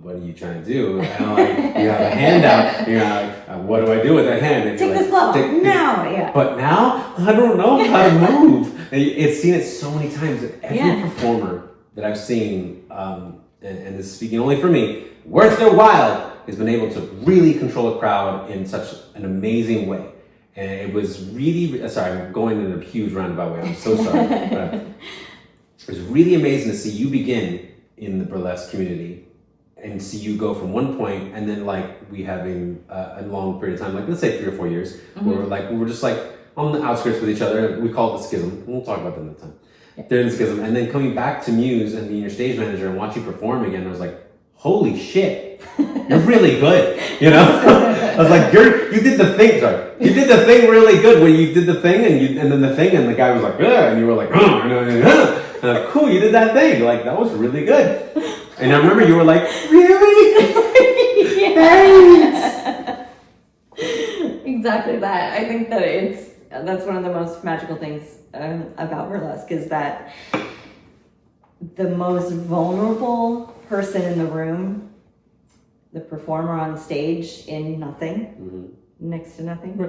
what are you trying to do? And I'm like, you have a hand out, and you're like, what do I do with that hand? And take this glove now, yeah. But now, I don't know how to move. And it's seen it so many times that every performer that I've seen, and this is speaking only for me, worth their while, has been able to really control a crowd in such an amazing way. And it was really, sorry, I'm going in a huge roundabout way, I'm so sorry. But it was really amazing to see you begin in the burlesque community and see you go from one point, and then like we having a long period of time, like let's say 3 or 4 years, where we were just like on the outskirts with each other. We call it the schism. We'll talk about that another time. During the schism, and then coming back to Muse and being your stage manager and watch you perform again, I was like, holy shit, you're really good, you know? I was like, you did the thing, you did the thing really good when you did the thing, and then the thing, and the guy was like, yeah, and you were like, and I'm like, cool, you did that thing, like, that was really good. And I remember you were like, really? Thanks! Exactly that. I think that that's one of the most magical things about burlesque, is that the most vulnerable person in the room, the performer on stage in nothing, next to nothing,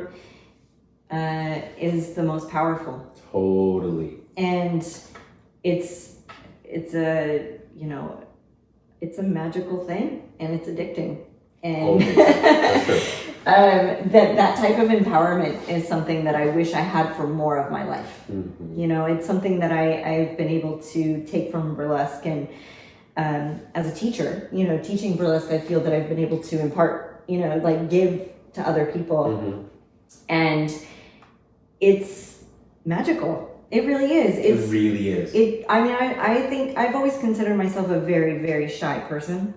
is the most powerful. Totally. And it's a, it's a magical thing, and it's addicting. And that type of empowerment is something that I wish I had for more of my life. It's something that I've been able to take from burlesque, and as a teacher, teaching burlesque, I feel that I've been able to impart, give to other people. And it's magical. It really is. It really is. I think I've always considered myself a very, very shy person.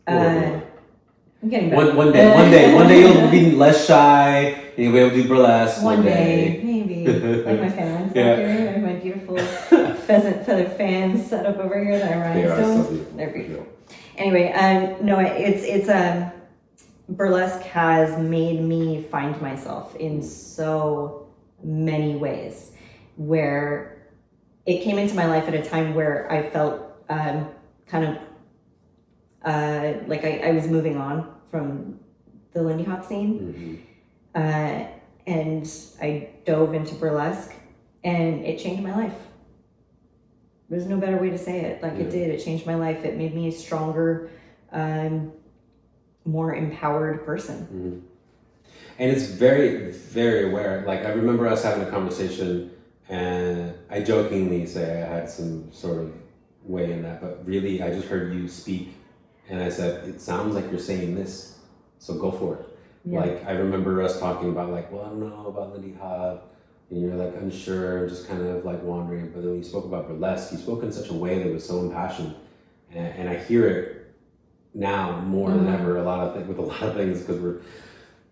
I'm getting better. One day you'll be less shy, and you'll be able to do burlesque. One day, maybe. Like my fans, like my beautiful pheasant feather fans set up over here that I rhinestones. They're beautiful. Anyway, no, it's burlesque has made me find myself in so many ways, where it came into my life at a time where I felt kind of like I was moving on from the Lindy Hop scene, and I dove into burlesque, and it changed my life. There's no better way to say it. It did. It changed my life. It made me a stronger, more empowered person. And it's very, very aware. Like, I remember us having a conversation, and I jokingly say I had some sort of way in that, but really I just heard you speak, and I said, it sounds like you're saying this, so go for it. Like, I remember us talking about I don't know about Lindy Hop, and you're like unsure, just kind of like wandering, but then when you spoke about burlesque, you spoke in such a way that was so impassioned, and I hear it now more than ever, with a lot of things, because we're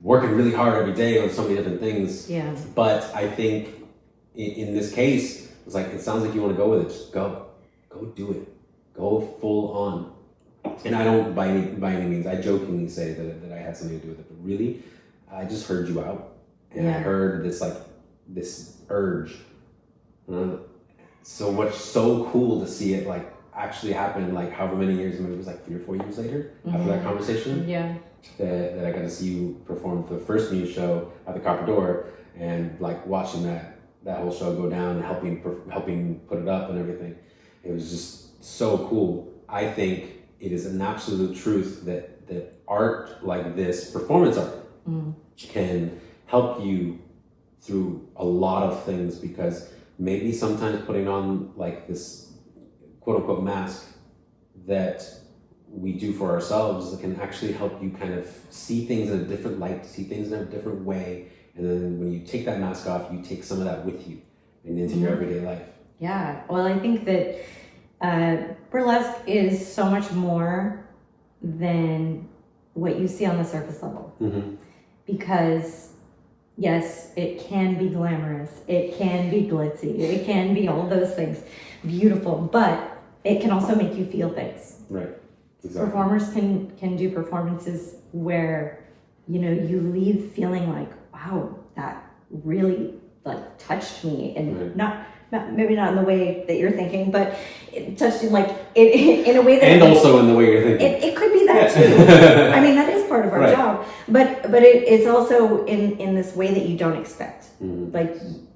working really hard every day on so many different things. But I think in this case, it's like, it sounds like you want to go with it. Just go do it, go full on. And I don't by any means, I jokingly say that I had something to do with it, but really, I just heard you out, and I heard this urge. So cool to see it actually happen, however many years, maybe it was 3 or 4 years later after that conversation. That I got to see you perform for the first Muse show at the Copper Door, and watching that whole show go down and helping put it up and everything. It was just so cool. I think it is an absolute truth that art like this, performance art, can help you through a lot of things, because maybe sometimes putting on this quote unquote mask that we do for ourselves can actually help you kind of see things in a different light, see things in a different way. And then when you take that mask off, you take some of that with you and into your everyday life. Yeah, well, I think that burlesque is so much more than what you see on the surface level. Because yes, it can be glamorous, it can be glitzy, it can be all those things, beautiful, but it can also make you feel things. Right. Exactly. Performers can do performances where you leave feeling wow, that really touched me, and not maybe not in the way that you're thinking, but it touched you in a way that, and also in the way you're thinking. It could be that too. I mean, that is part of our job, but it's also in this way that you don't expect.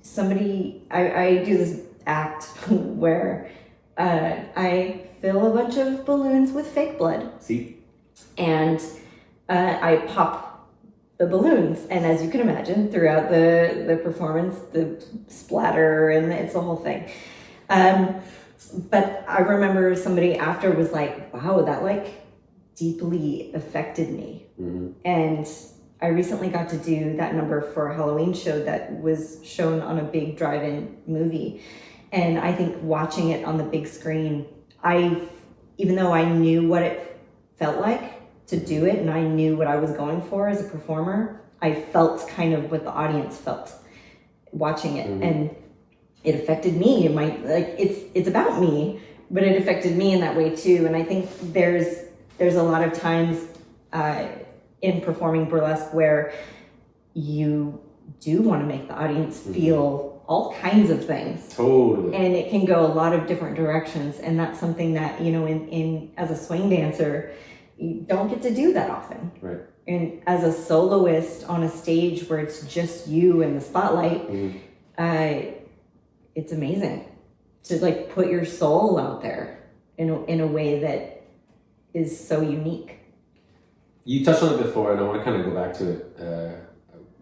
Somebody, I do this act where I fill a bunch of balloons with fake blood. See? And I pop the balloons, and as you can imagine, throughout the performance, the splatter, and it's the whole thing. But I remember somebody after was like, wow, that deeply affected me. Mm-hmm. And I recently got to do that number for a Halloween show that was shown on a big drive-in movie. And I think watching it on the big screen, even though I knew what it felt like to do it and I knew what I was going for as a performer, I felt kind of what the audience felt watching it. Mm-hmm. And it affected me. It's about me, but it affected me in that way too. And I think there's a lot of times in performing burlesque where you do want to make the audience feel all kinds of things. Totally. And it can go a lot of different directions. And that's something that, you know, in as a swing dancer, you don't get to do that often. Right. And as a soloist on a stage where it's just you and the spotlight, it's amazing to like put your soul out there in a way that is so unique. You touched on it before, and I want to kind of go back to it.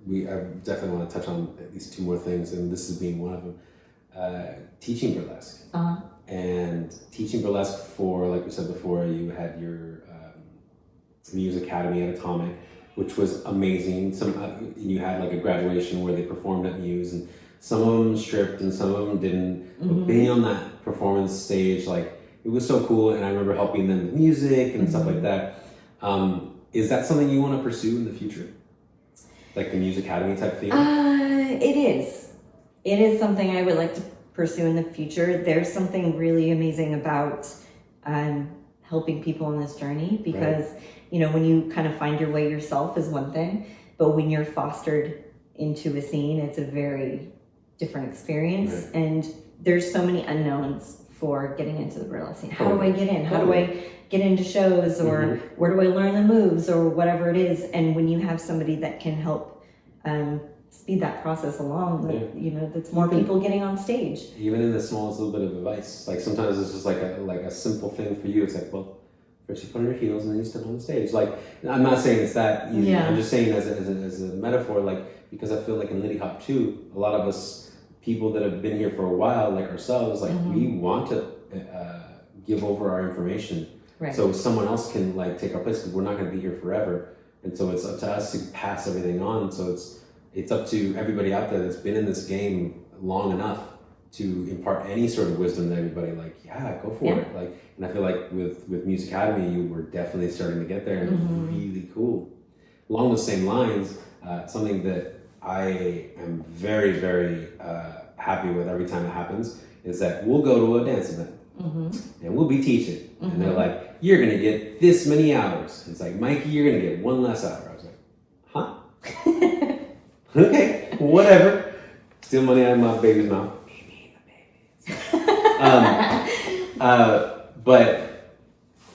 I definitely want to touch on at least two more things, and this is being one of them. Teaching burlesque. Uh-huh. And teaching burlesque for, like we said before, you had your Muse Academy at Atomic, which was amazing. You had like a graduation where they performed at Muse, and some of them stripped and some of them didn't. But being on that performance stage, like, it was so cool, and I remember helping them with music and stuff like that. Is that something you want to pursue in the future? Like the Muse Academy type thing? It is. It is something I would like to pursue in the future. There's something really amazing about helping people on this journey because, you know, when you kind of find your way yourself is one thing, but when you're fostered into a scene, it's a very different experience. Right. And there's so many unknowns for getting into the burlesque scene. How do I get in? How do I get into shows, or where do I learn the moves, or whatever it is? And when you have somebody that can help speed that process along, you know, that's more people getting on stage. Even in the smallest little bit of advice, like sometimes it's just like a simple thing for you. It's like, well, first you put on your heels and then you step on the stage. Like, I'm not saying it's that easy. Yeah. I'm just saying as a metaphor, like, because I feel like in Lindy Hop too, a lot of us people that have been here for a while, like ourselves, like we want to give over our information. Right. So someone else can like take our place, because we're not going to be here forever, and so it's up to us to pass everything on. So it's up to everybody out there that's been in this game long enough to impart any sort of wisdom to everybody. Like, go for it. Like, and I feel like with Muse Academy, you were definitely starting to get there, and it's really cool. Along those same lines, something that I am very, very happy with every time it happens is that we'll go to a dance event. And we'll be teaching, and they're like, you're gonna get this many hours. And it's like, Mikey, you're gonna get one less hour. I was like, huh? Okay, whatever. Steal money out of my baby's mouth. But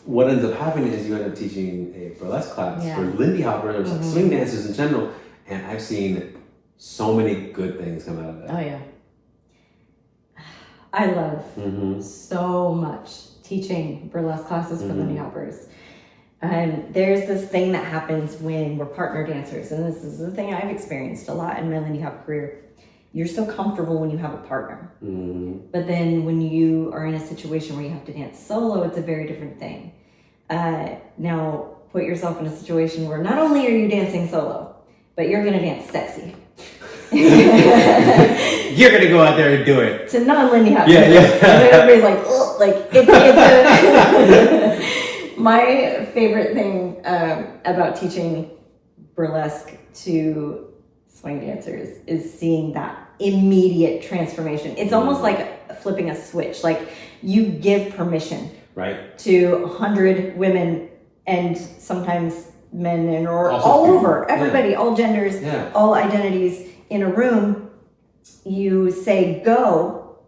what ends up happening is you end up teaching a burlesque class for Lindy Hoppers, like swing dancers in general, and I've seen so many good things come out of that. Oh yeah. I love so much teaching burlesque classes for Lindy Hoppers. There's this thing that happens when we're partner dancers, and this is the thing I've experienced a lot in my Lindy Hop career. You're so comfortable when you have a partner. But then when you are in a situation where you have to dance solo, it's a very different thing. Now, put yourself in a situation where not only are you dancing solo, but you're gonna dance sexy. You're gonna go out there and do it to non-Lindy Hop. Yeah. Everybody's like, oh, like it's my favorite thing about teaching burlesque to swing dancers is seeing that immediate transformation. It's almost like flipping a switch. Like, you give permission, to 100 women and sometimes men and or all over, everybody, all genders, all identities in a room. You say go,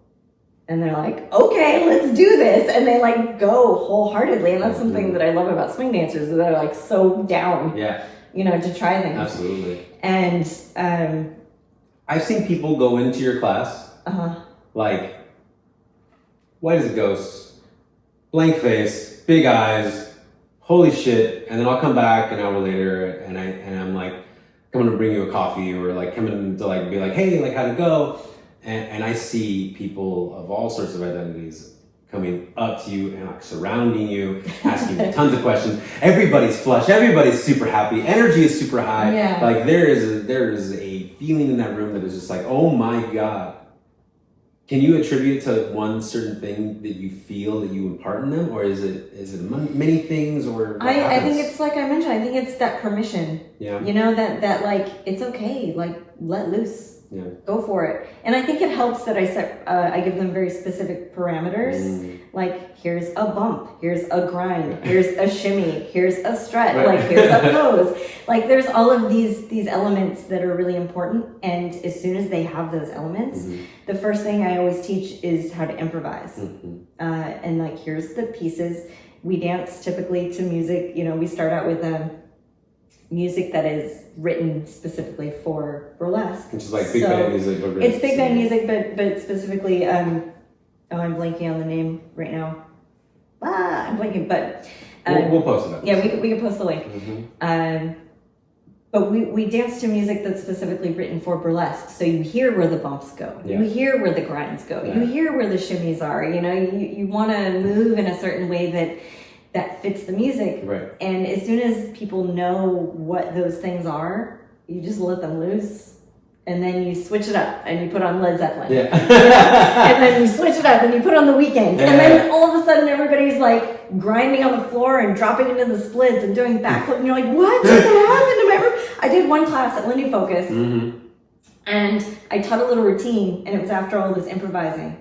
and they're like, okay, let's do this, and they like go wholeheartedly. And that's something that I love about swing dancers, is they're like so down, you know, to try things. Absolutely. And I've seen people go into your class like white as a ghost, blank face, big eyes, holy shit, and then I'll come back an hour later and I'm like coming to bring you a coffee, or like coming to like be like, hey, like, how'd it go? And I see people of all sorts of identities coming up to you and like surrounding you, asking you tons of questions. Everybody's flushed. Everybody's super happy. Energy is super high. Yeah. Like there is a feeling in that room that is just like, oh my God. Can you attribute to one certain thing that you feel that you impart in them, or is it many things, or I think it's like I mentioned. I think it's that permission. Yeah. You know, that like it's okay. Like let loose. Yeah. Go for it. And I think it helps that I give them very specific parameters. Like here's a bump, here's a grind, here's a shimmy, here's a strut, right. like here's a pose. Like there's all of these elements that are really important. And as soon as they have those elements, the first thing I always teach is how to improvise. And like here's the pieces. We dance typically to music. You know, we start out with music that is written specifically for burlesque. Which is like big band music. It's big band music, but specifically, I'm blanking on the name right now. I'm blanking, but... we'll post it up. Yeah, we can post the link. But we dance to music that's specifically written for burlesque. So you hear where the bumps go. Yeah. You hear where the grinds go. Yeah. You hear where the shimmies are. You know, you want to move in a certain way that fits the music. Right. And as soon as people know what those things are, you just let them loose. And then you switch it up and you put on Led Zeppelin. Yeah. And then you switch it up and you put on The Weeknd. Yeah. And then all of a sudden everybody's like grinding on the floor and dropping into the splits and doing backflip. And you're like, what just happened to my room? I did one class at Lindy Focus and I taught a little routine, and it was after all this improvising.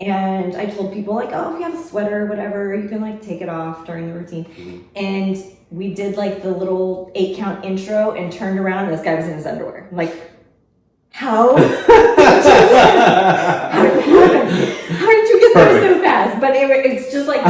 And I told people like, oh, if you have a sweater or whatever, you can like take it off during the routine. And we did like the little 8-count intro and turned around and this guy was in his underwear. I'm like, how? How did you get there so fast? But it's just like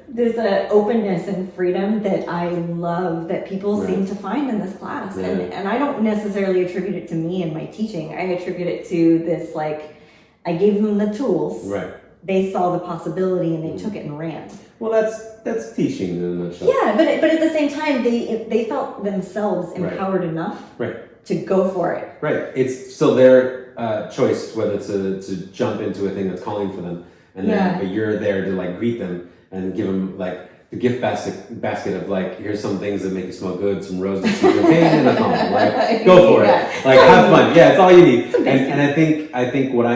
this openness and freedom that I love that people seem to find in this class. Yeah. And I don't necessarily attribute it to me and my teaching. I attribute it to this, like, I gave them the tools. Right. They saw the possibility and they took it and ran. Well, that's teaching in a nutshell. Yeah, but at the same time, they felt themselves empowered enough to go for it. Right. It's still their choice whether to jump into a thing that's calling for them, and then but you're there to like greet them and give them like the gift basket of like, here's some things that make you smell good, some roses, some champagne, and a thumb. Like, go for it. Like, have fun. Yeah, it's all you need. And I think what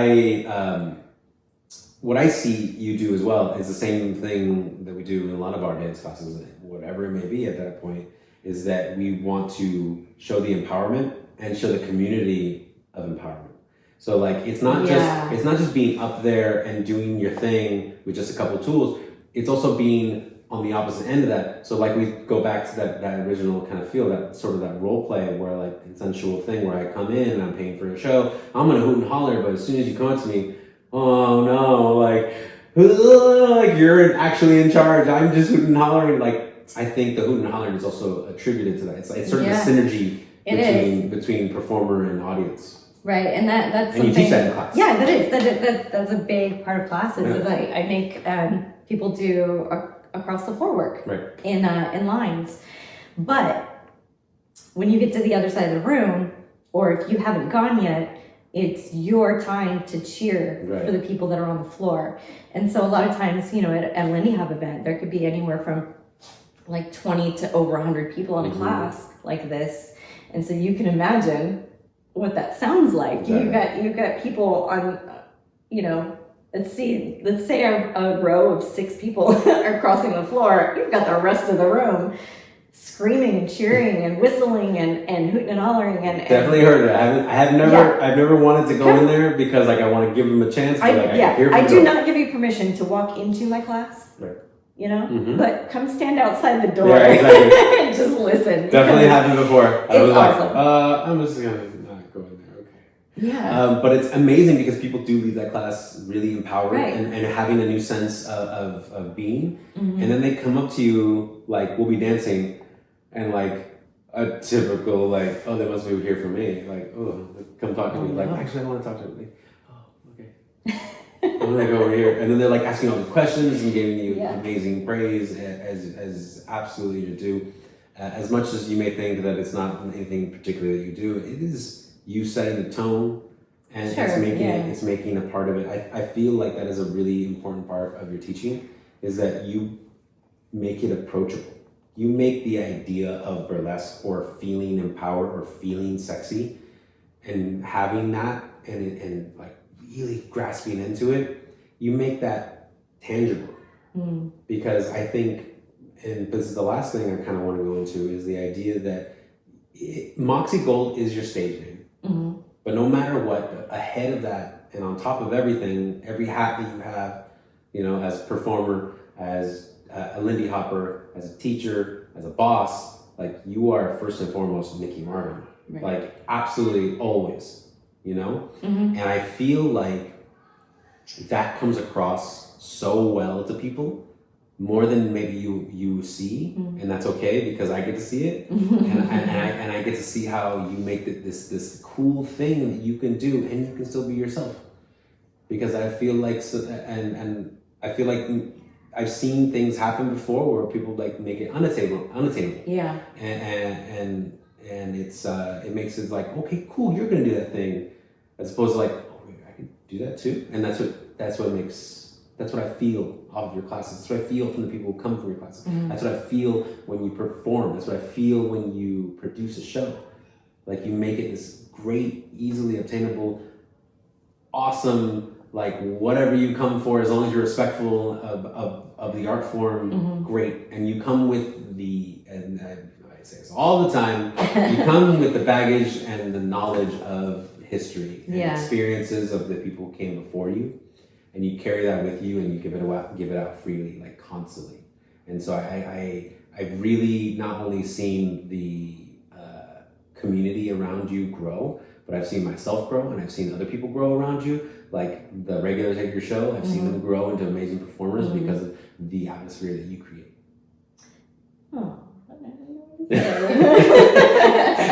I see you do as well is the same thing that we do in a lot of our dance classes, whatever it may be at that point, is that we want to show the empowerment and show the community of empowerment. So like, it's not just being up there and doing your thing with just a couple tools. It's also being on the opposite end of that. So like, we go back to that original kind of feel, that sort of that role play where like consensual thing where I come in and I'm paying for a show. I'm gonna hoot and holler, but as soon as you come up to me, oh no, like you're actually in charge. I'm just hooting and hollering. Like, I think the hoot and hollering is also attributed to that. It's sort of the synergy between performer and audience. Right, and that's and you teach that in class. Yeah, that's a big part of classes. Is I make people do across the floor work in lines, but when you get to the other side of the room, or if you haven't gone yet, it's your time to cheer for the people that are on the floor. And so a lot of times, you know, at a Lindy Hop event, there could be anywhere from like 20 to over 100 people in a class like this. And so you can imagine what that sounds like. Exactly. You've got people on, you know, let's say a row of 6 people are crossing the floor. You've got the rest of the room screaming and cheering and whistling and hooting and hollering and definitely heard it. I've never wanted to go in there because like I want to give them a chance. I do not give you permission to walk into my class. Right. You know, but come stand outside the door and just listen. Definitely happened before. I was awesome. like, I'm just gonna not go in there. Okay. Yeah. But it's amazing because people do leave that class really empowered and having a new sense of being, and then they come up to you like, we'll be dancing, and like a typical like, oh, they must be here for me. Like, oh, come talk to me. Like, actually, I want to talk to me. Oh, okay. I'm gonna go over here, and then they're like asking all the questions and giving you amazing praise, as absolutely you do. As much as you may think that it's not anything particular that you do, it is you setting the tone and Sure, it's making a part of it. I feel like that is a really important part of your teaching, is that you make it approachable. You make the idea of burlesque or feeling empowered or feeling sexy and having that and like really grasping into it, you make that tangible. Because I think, and this is the last thing I kind of want to go into, is the idea that Moxie Gold is your stage name. But no matter what, ahead of that and on top of everything, every hat that you have, you know, as a performer, as a Lindy hopper, as a teacher, as a boss, like you are first and foremost Nikki Marvin. Right. Like absolutely always, you know? And I feel like that comes across so well to people, more than maybe you see, and that's okay because I get to see it, and I get to see how you make this cool thing that you can do, and you can still be yourself. Because I feel like and I feel like I've seen things happen before where people like make it unattainable. Yeah. And it's it makes it like, okay, cool, you're gonna do that thing, as opposed to like, oh wait, I can do that too, and that's what I feel off of your classes. That's what I feel from the people who come from your classes. That's what I feel when you perform. That's what I feel when you produce a show. Like you make it this great, easily obtainable, awesome, like whatever you come for, as long as you're respectful of the art form, great. And you come with and I say this all the time, you come with the baggage and the knowledge of history and experiences of the people who came before you. And you carry that with you, and you give it out freely, like constantly. And so I've really not only seen the community around you grow, but I've seen myself grow, and I've seen other people grow around you. Like the regulars at your show, I've seen them grow into amazing performers because of the atmosphere that you create. Oh.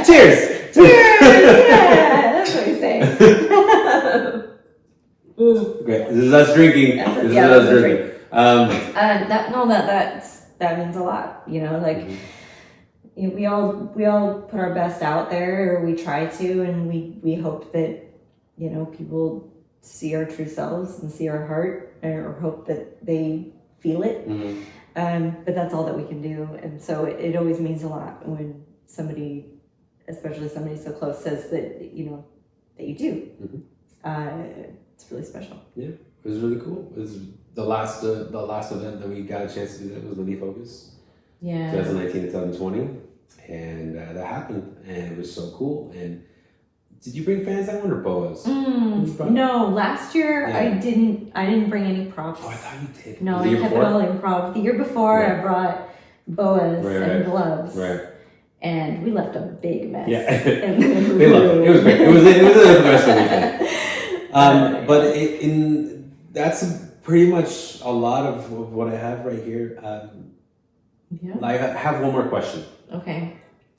Cheers! Cheers! Yeah, that's what you say. Great. This is us drinking. This is us drinking. That means a lot. You know, like we all put our best out there, or we try to, and we hope that, you know, people see our true selves and see our heart, or hope that they feel it. But that's all that we can do, and so it always means a lot when somebody, especially somebody so close, says that, you know, that you do. It's really special. Yeah, it was really cool. It was the last event that we got a chance to do that was Lindy Focus. Yeah. 2019 to 2020, and that happened, and it was so cool. And did you bring fans that one or boas? No, last year I didn't bring any props. Oh, I thought you did. No, I kept it all improv. The year before I brought boas and gloves. Right. And we left a big mess. Yeah. We loved it. It was great. It was a professional weekend. But that's pretty much a lot of what I have right here. I have one more question. Okay.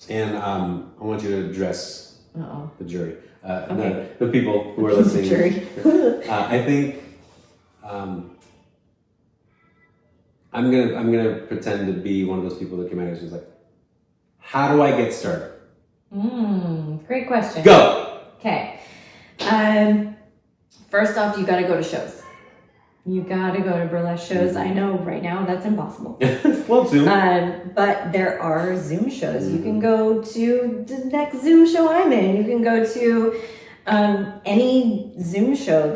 And I want you to address the jury, the people who are listening. Jury. I think I'm gonna pretend to be one of those people that came out and was like, how do I get started? Great question. Go. Okay. First off, you got to go to shows. You got to go to burlesque shows. I know right now that's impossible. Well, Zoom. But there are Zoom shows. You can go to the next Zoom show I'm in. You can go to any Zoom show.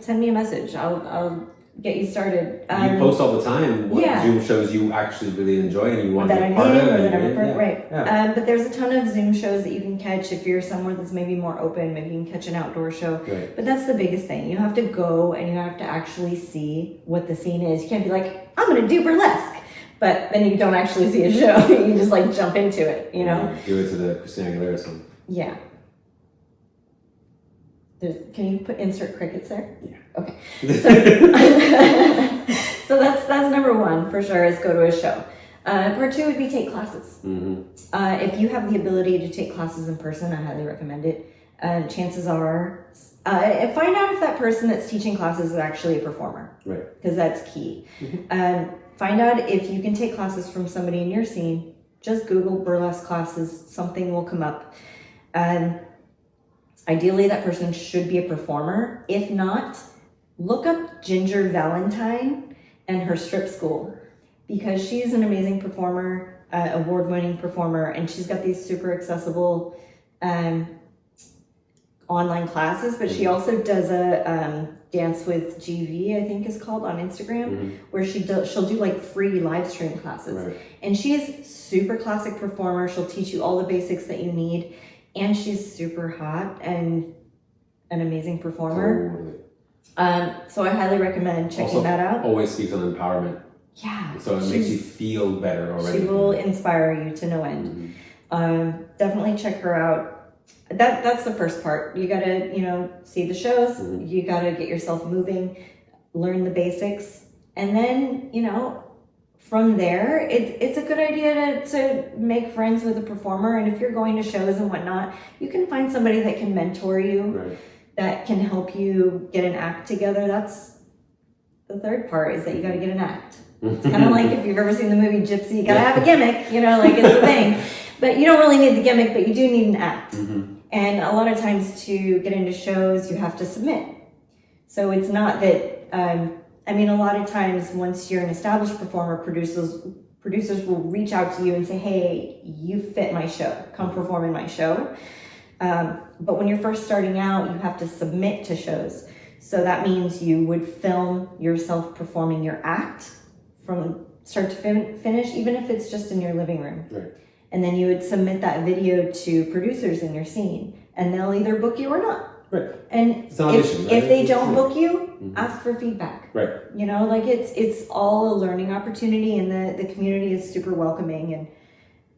Send me a message. I'll get you started. You post all the time what Zoom shows you actually really enjoy and you want to be part of. Right. Yeah. But there's a ton of Zoom shows that you can catch if you're somewhere that's maybe more open. Maybe you can catch an outdoor show. Right. But that's the biggest thing. You have to go and you have to actually see what the scene is. You can't be like, I'm going to do burlesque, but then you don't actually see a show. You just like jump into it, you know? Do it to the Christina Aguilera song. Yeah. Can you insert crickets there? Yeah. Okay. So that's number one for sure, is go to a show. Part two would be take classes. If you have the ability to take classes in person, I highly recommend it. Chances are, find out if that person that's teaching classes is actually a performer. Right. Because that's key. Find out if you can take classes from somebody in your scene. Just Google burlesque classes. Something will come up. Ideally, that person should be a performer. If not, look up Ginger Valentine and her strip school, because she's an amazing performer, award-winning performer, and she's got these super accessible online classes, but she also does a Dance with GV, I think is called, on Instagram, where she'll do like free live stream classes. Right. And she's super classic performer. She'll teach you all the basics that you need, and she's super hot and an amazing performer. So I highly recommend checking that out. Always speaks on empowerment. Yeah. So it makes you feel better already. She will inspire you to no end. Definitely check her out. That's the first part. You gotta, see the shows. You gotta get yourself moving, learn the basics, and then, from there, it's a good idea to make friends with a performer. And if you're going to shows and whatnot, you can find somebody that can mentor you, that can help you get an act together. That's the third part, is that you gotta get an act. It's kind of like if you've ever seen the movie Gypsy, you gotta have a gimmick, it's a thing. But you don't really need the gimmick, but you do need an act. And a lot of times to get into shows, you have to submit. So it's not that, a lot of times once you're an established performer, producers will reach out to you and say, hey, you fit my show, come perform in my show. But when you're first starting out, you have to submit to shows. So that means you would film yourself performing your act from start to finish, even if it's just in your living room. Right. And then you would submit that video to producers in your scene, and they'll either book you or not. Right. And if they don't book you, ask for feedback. Right. It's all a learning opportunity, and the community is super welcoming, and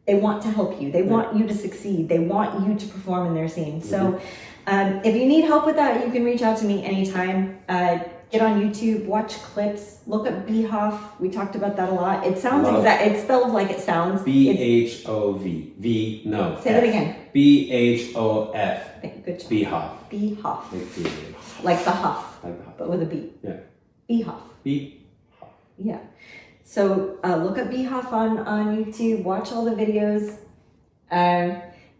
they want to help you. They want you to succeed. They want you to perform in their scene. So if you need help with that, you can reach out to me anytime. Get on YouTube, watch clips, look up BHF. We talked about that a lot. It sounds it's spelled like it sounds. BHOV. No. Say it again. BHOF. Good job. BHF. BHF. Like the huff. But with a B. Yeah. BHF. BHF. Yeah. So look up BHF on YouTube, watch all the videos.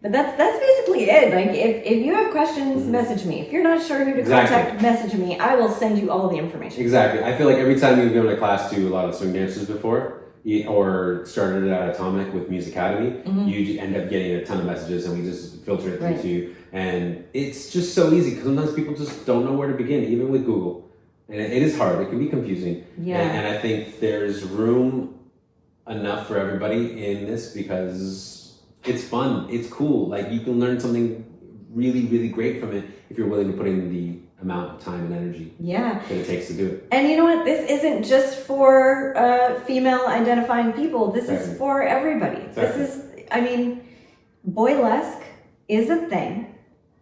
But that's basically it. Like if you have questions, message me. If you're not sure who to contact, message me. I will send you all the information. Exactly. I feel like every time you've given a class to a lot of swing dancers before, or started at Atomic with Music Academy, you end up getting a ton of messages, and we just filter it through to you. And it's just so easy, because sometimes people just don't know where to begin, even with Google. And it is hard. It can be confusing. Yeah. And I think there's room enough for everybody in this, because it's fun. It's cool. Like, you can learn something really, really great from it if you're willing to put in the amount of time and energy that it takes to do it. And you know what? This isn't just for female identifying people. This is for everybody. Exactly. This is, Burlesque is a thing,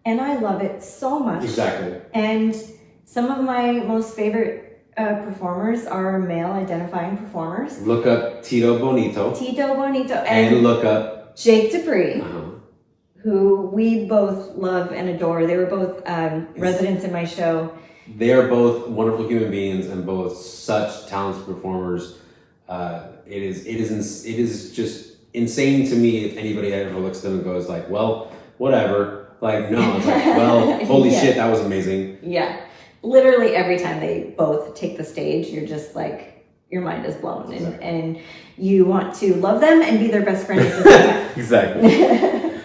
and I love it so much. Exactly. And some of my most favorite performers are male identifying performers. Look up Tito Bonito. And look up Jake Dupree, who we both love and adore. They were both residents in my show. They are both wonderful human beings and both such talented performers. It is just insane to me if anybody ever looks at them and goes like, well, whatever. Like, no, it's like, well, holy shit, that was amazing. Yeah. Literally every time they both take the stage, you're just like, your mind is blown, and you want to love them and be their best friend at the same time. Exactly.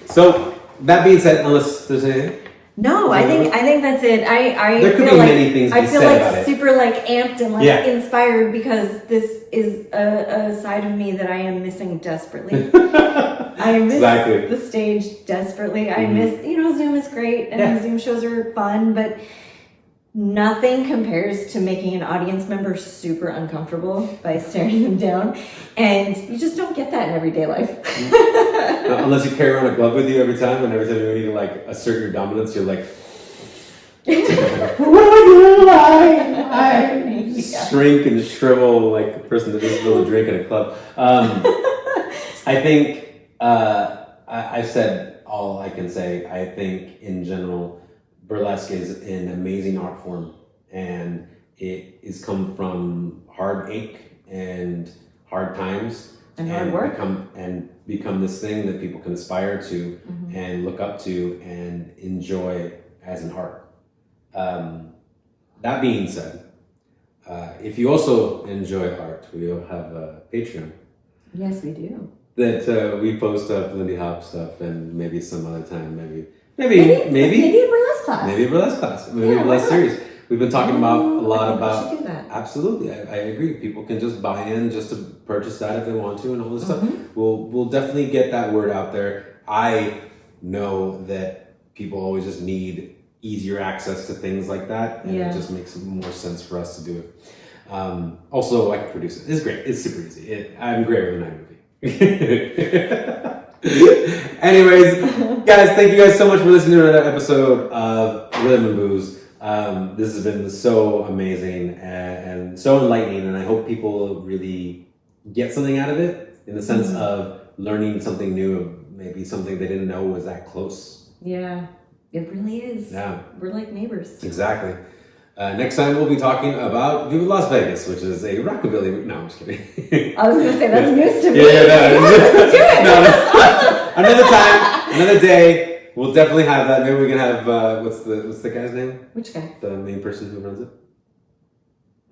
So that being said, unless there's anything. No, I think that's it. There could be many things I feel like super amped and inspired, because this is a side of me that I am missing desperately. I miss the stage desperately. I miss, Zoom is great, and Zoom shows are fun, but nothing compares to making an audience member super uncomfortable by staring them down, and you just don't get that in everyday life. Unless you carry around a glove with you every time, and every time you need to assert your dominance, you're like, what do I shrink and shrivel like a person that doesn't know to drink at a club. I think I've said all I can say. I think in general, burlesque is an amazing art form, and it is come from heartache and hard times and hard work, become this thing that people can aspire to. and look up to and enjoy as an art. That being said, if you also enjoy art, we have a Patreon. Yes, we do. That we post Lindy Hop stuff, and maybe some other time, maybe a burlesque class. Maybe a burlesque class. Maybe a burlesque series. We've been talking about a lot about. We should do that. Absolutely, I agree. People can just buy in just to purchase that if they want to, and all this stuff. We'll definitely get that word out there. I know that people always just need easier access to things like that, and it just makes more sense for us to do it. Also, I can produce it. It's great. It's super easy. I'm great with an iMovie. Anyways, guys, thank you guys so much for listening to another episode of Rhythm and Booze. This has been so amazing and so enlightening, and I hope people really get something out of it in the sense of learning something new, maybe something they didn't know was that close. Yeah, it really is. Yeah. We're like neighbors. Exactly. Next time we'll be talking about Viva Las Vegas, which is a rockabilly. No, I'm just kidding. I was going to say that's news to me. Yeah, let's do it. No. Another time, another day, we'll definitely have that. Maybe we can have what's the guy's name? Which guy? The main person who runs it.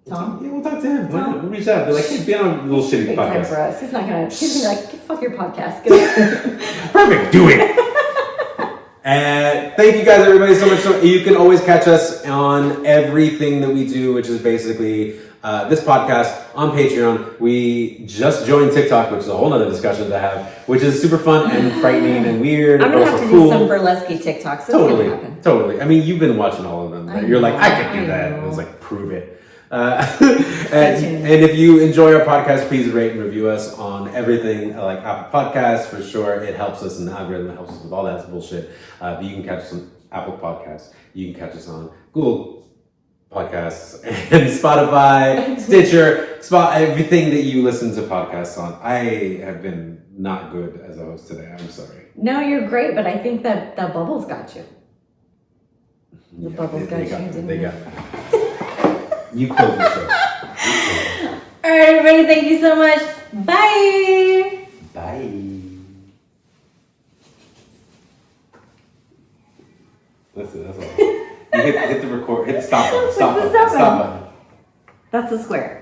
Tom? We'll talk to him. We'll reach out. Be like, hey, be on a little shitty Big time podcast. for us. He's not gonna. He's gonna be like, fuck your podcast. Perfect. Do it. And thank you guys, everybody, so much. So you can always catch us on everything that we do, which is basically this podcast on Patreon. We just joined TikTok, which is a whole other discussion to have, which is super fun and frightening and weird. I'm gonna and have also to cool. do some burlesque TikToks. It's gonna happen. Totally. I mean, you've been watching all of them. Right? You're like, I could do that. And it's like, prove it. And if you enjoy our podcast, please rate and review us on everything like Apple Podcasts for sure. It helps us in the algorithm, it helps us with all that bullshit. But you can catch us on Apple Podcasts. You can catch us on Google Podcasts and Spotify, Stitcher, everything that you listen to podcasts on. I have been not good as a host today. I'm sorry. No, you're great, but I think that bubbles got you. The bubbles got you. They got me. You close the show. All right, everybody. Thank you so much. Bye. Bye. That's it. That's all. You hit the record. Hit the stop button. Stop button. That's the square.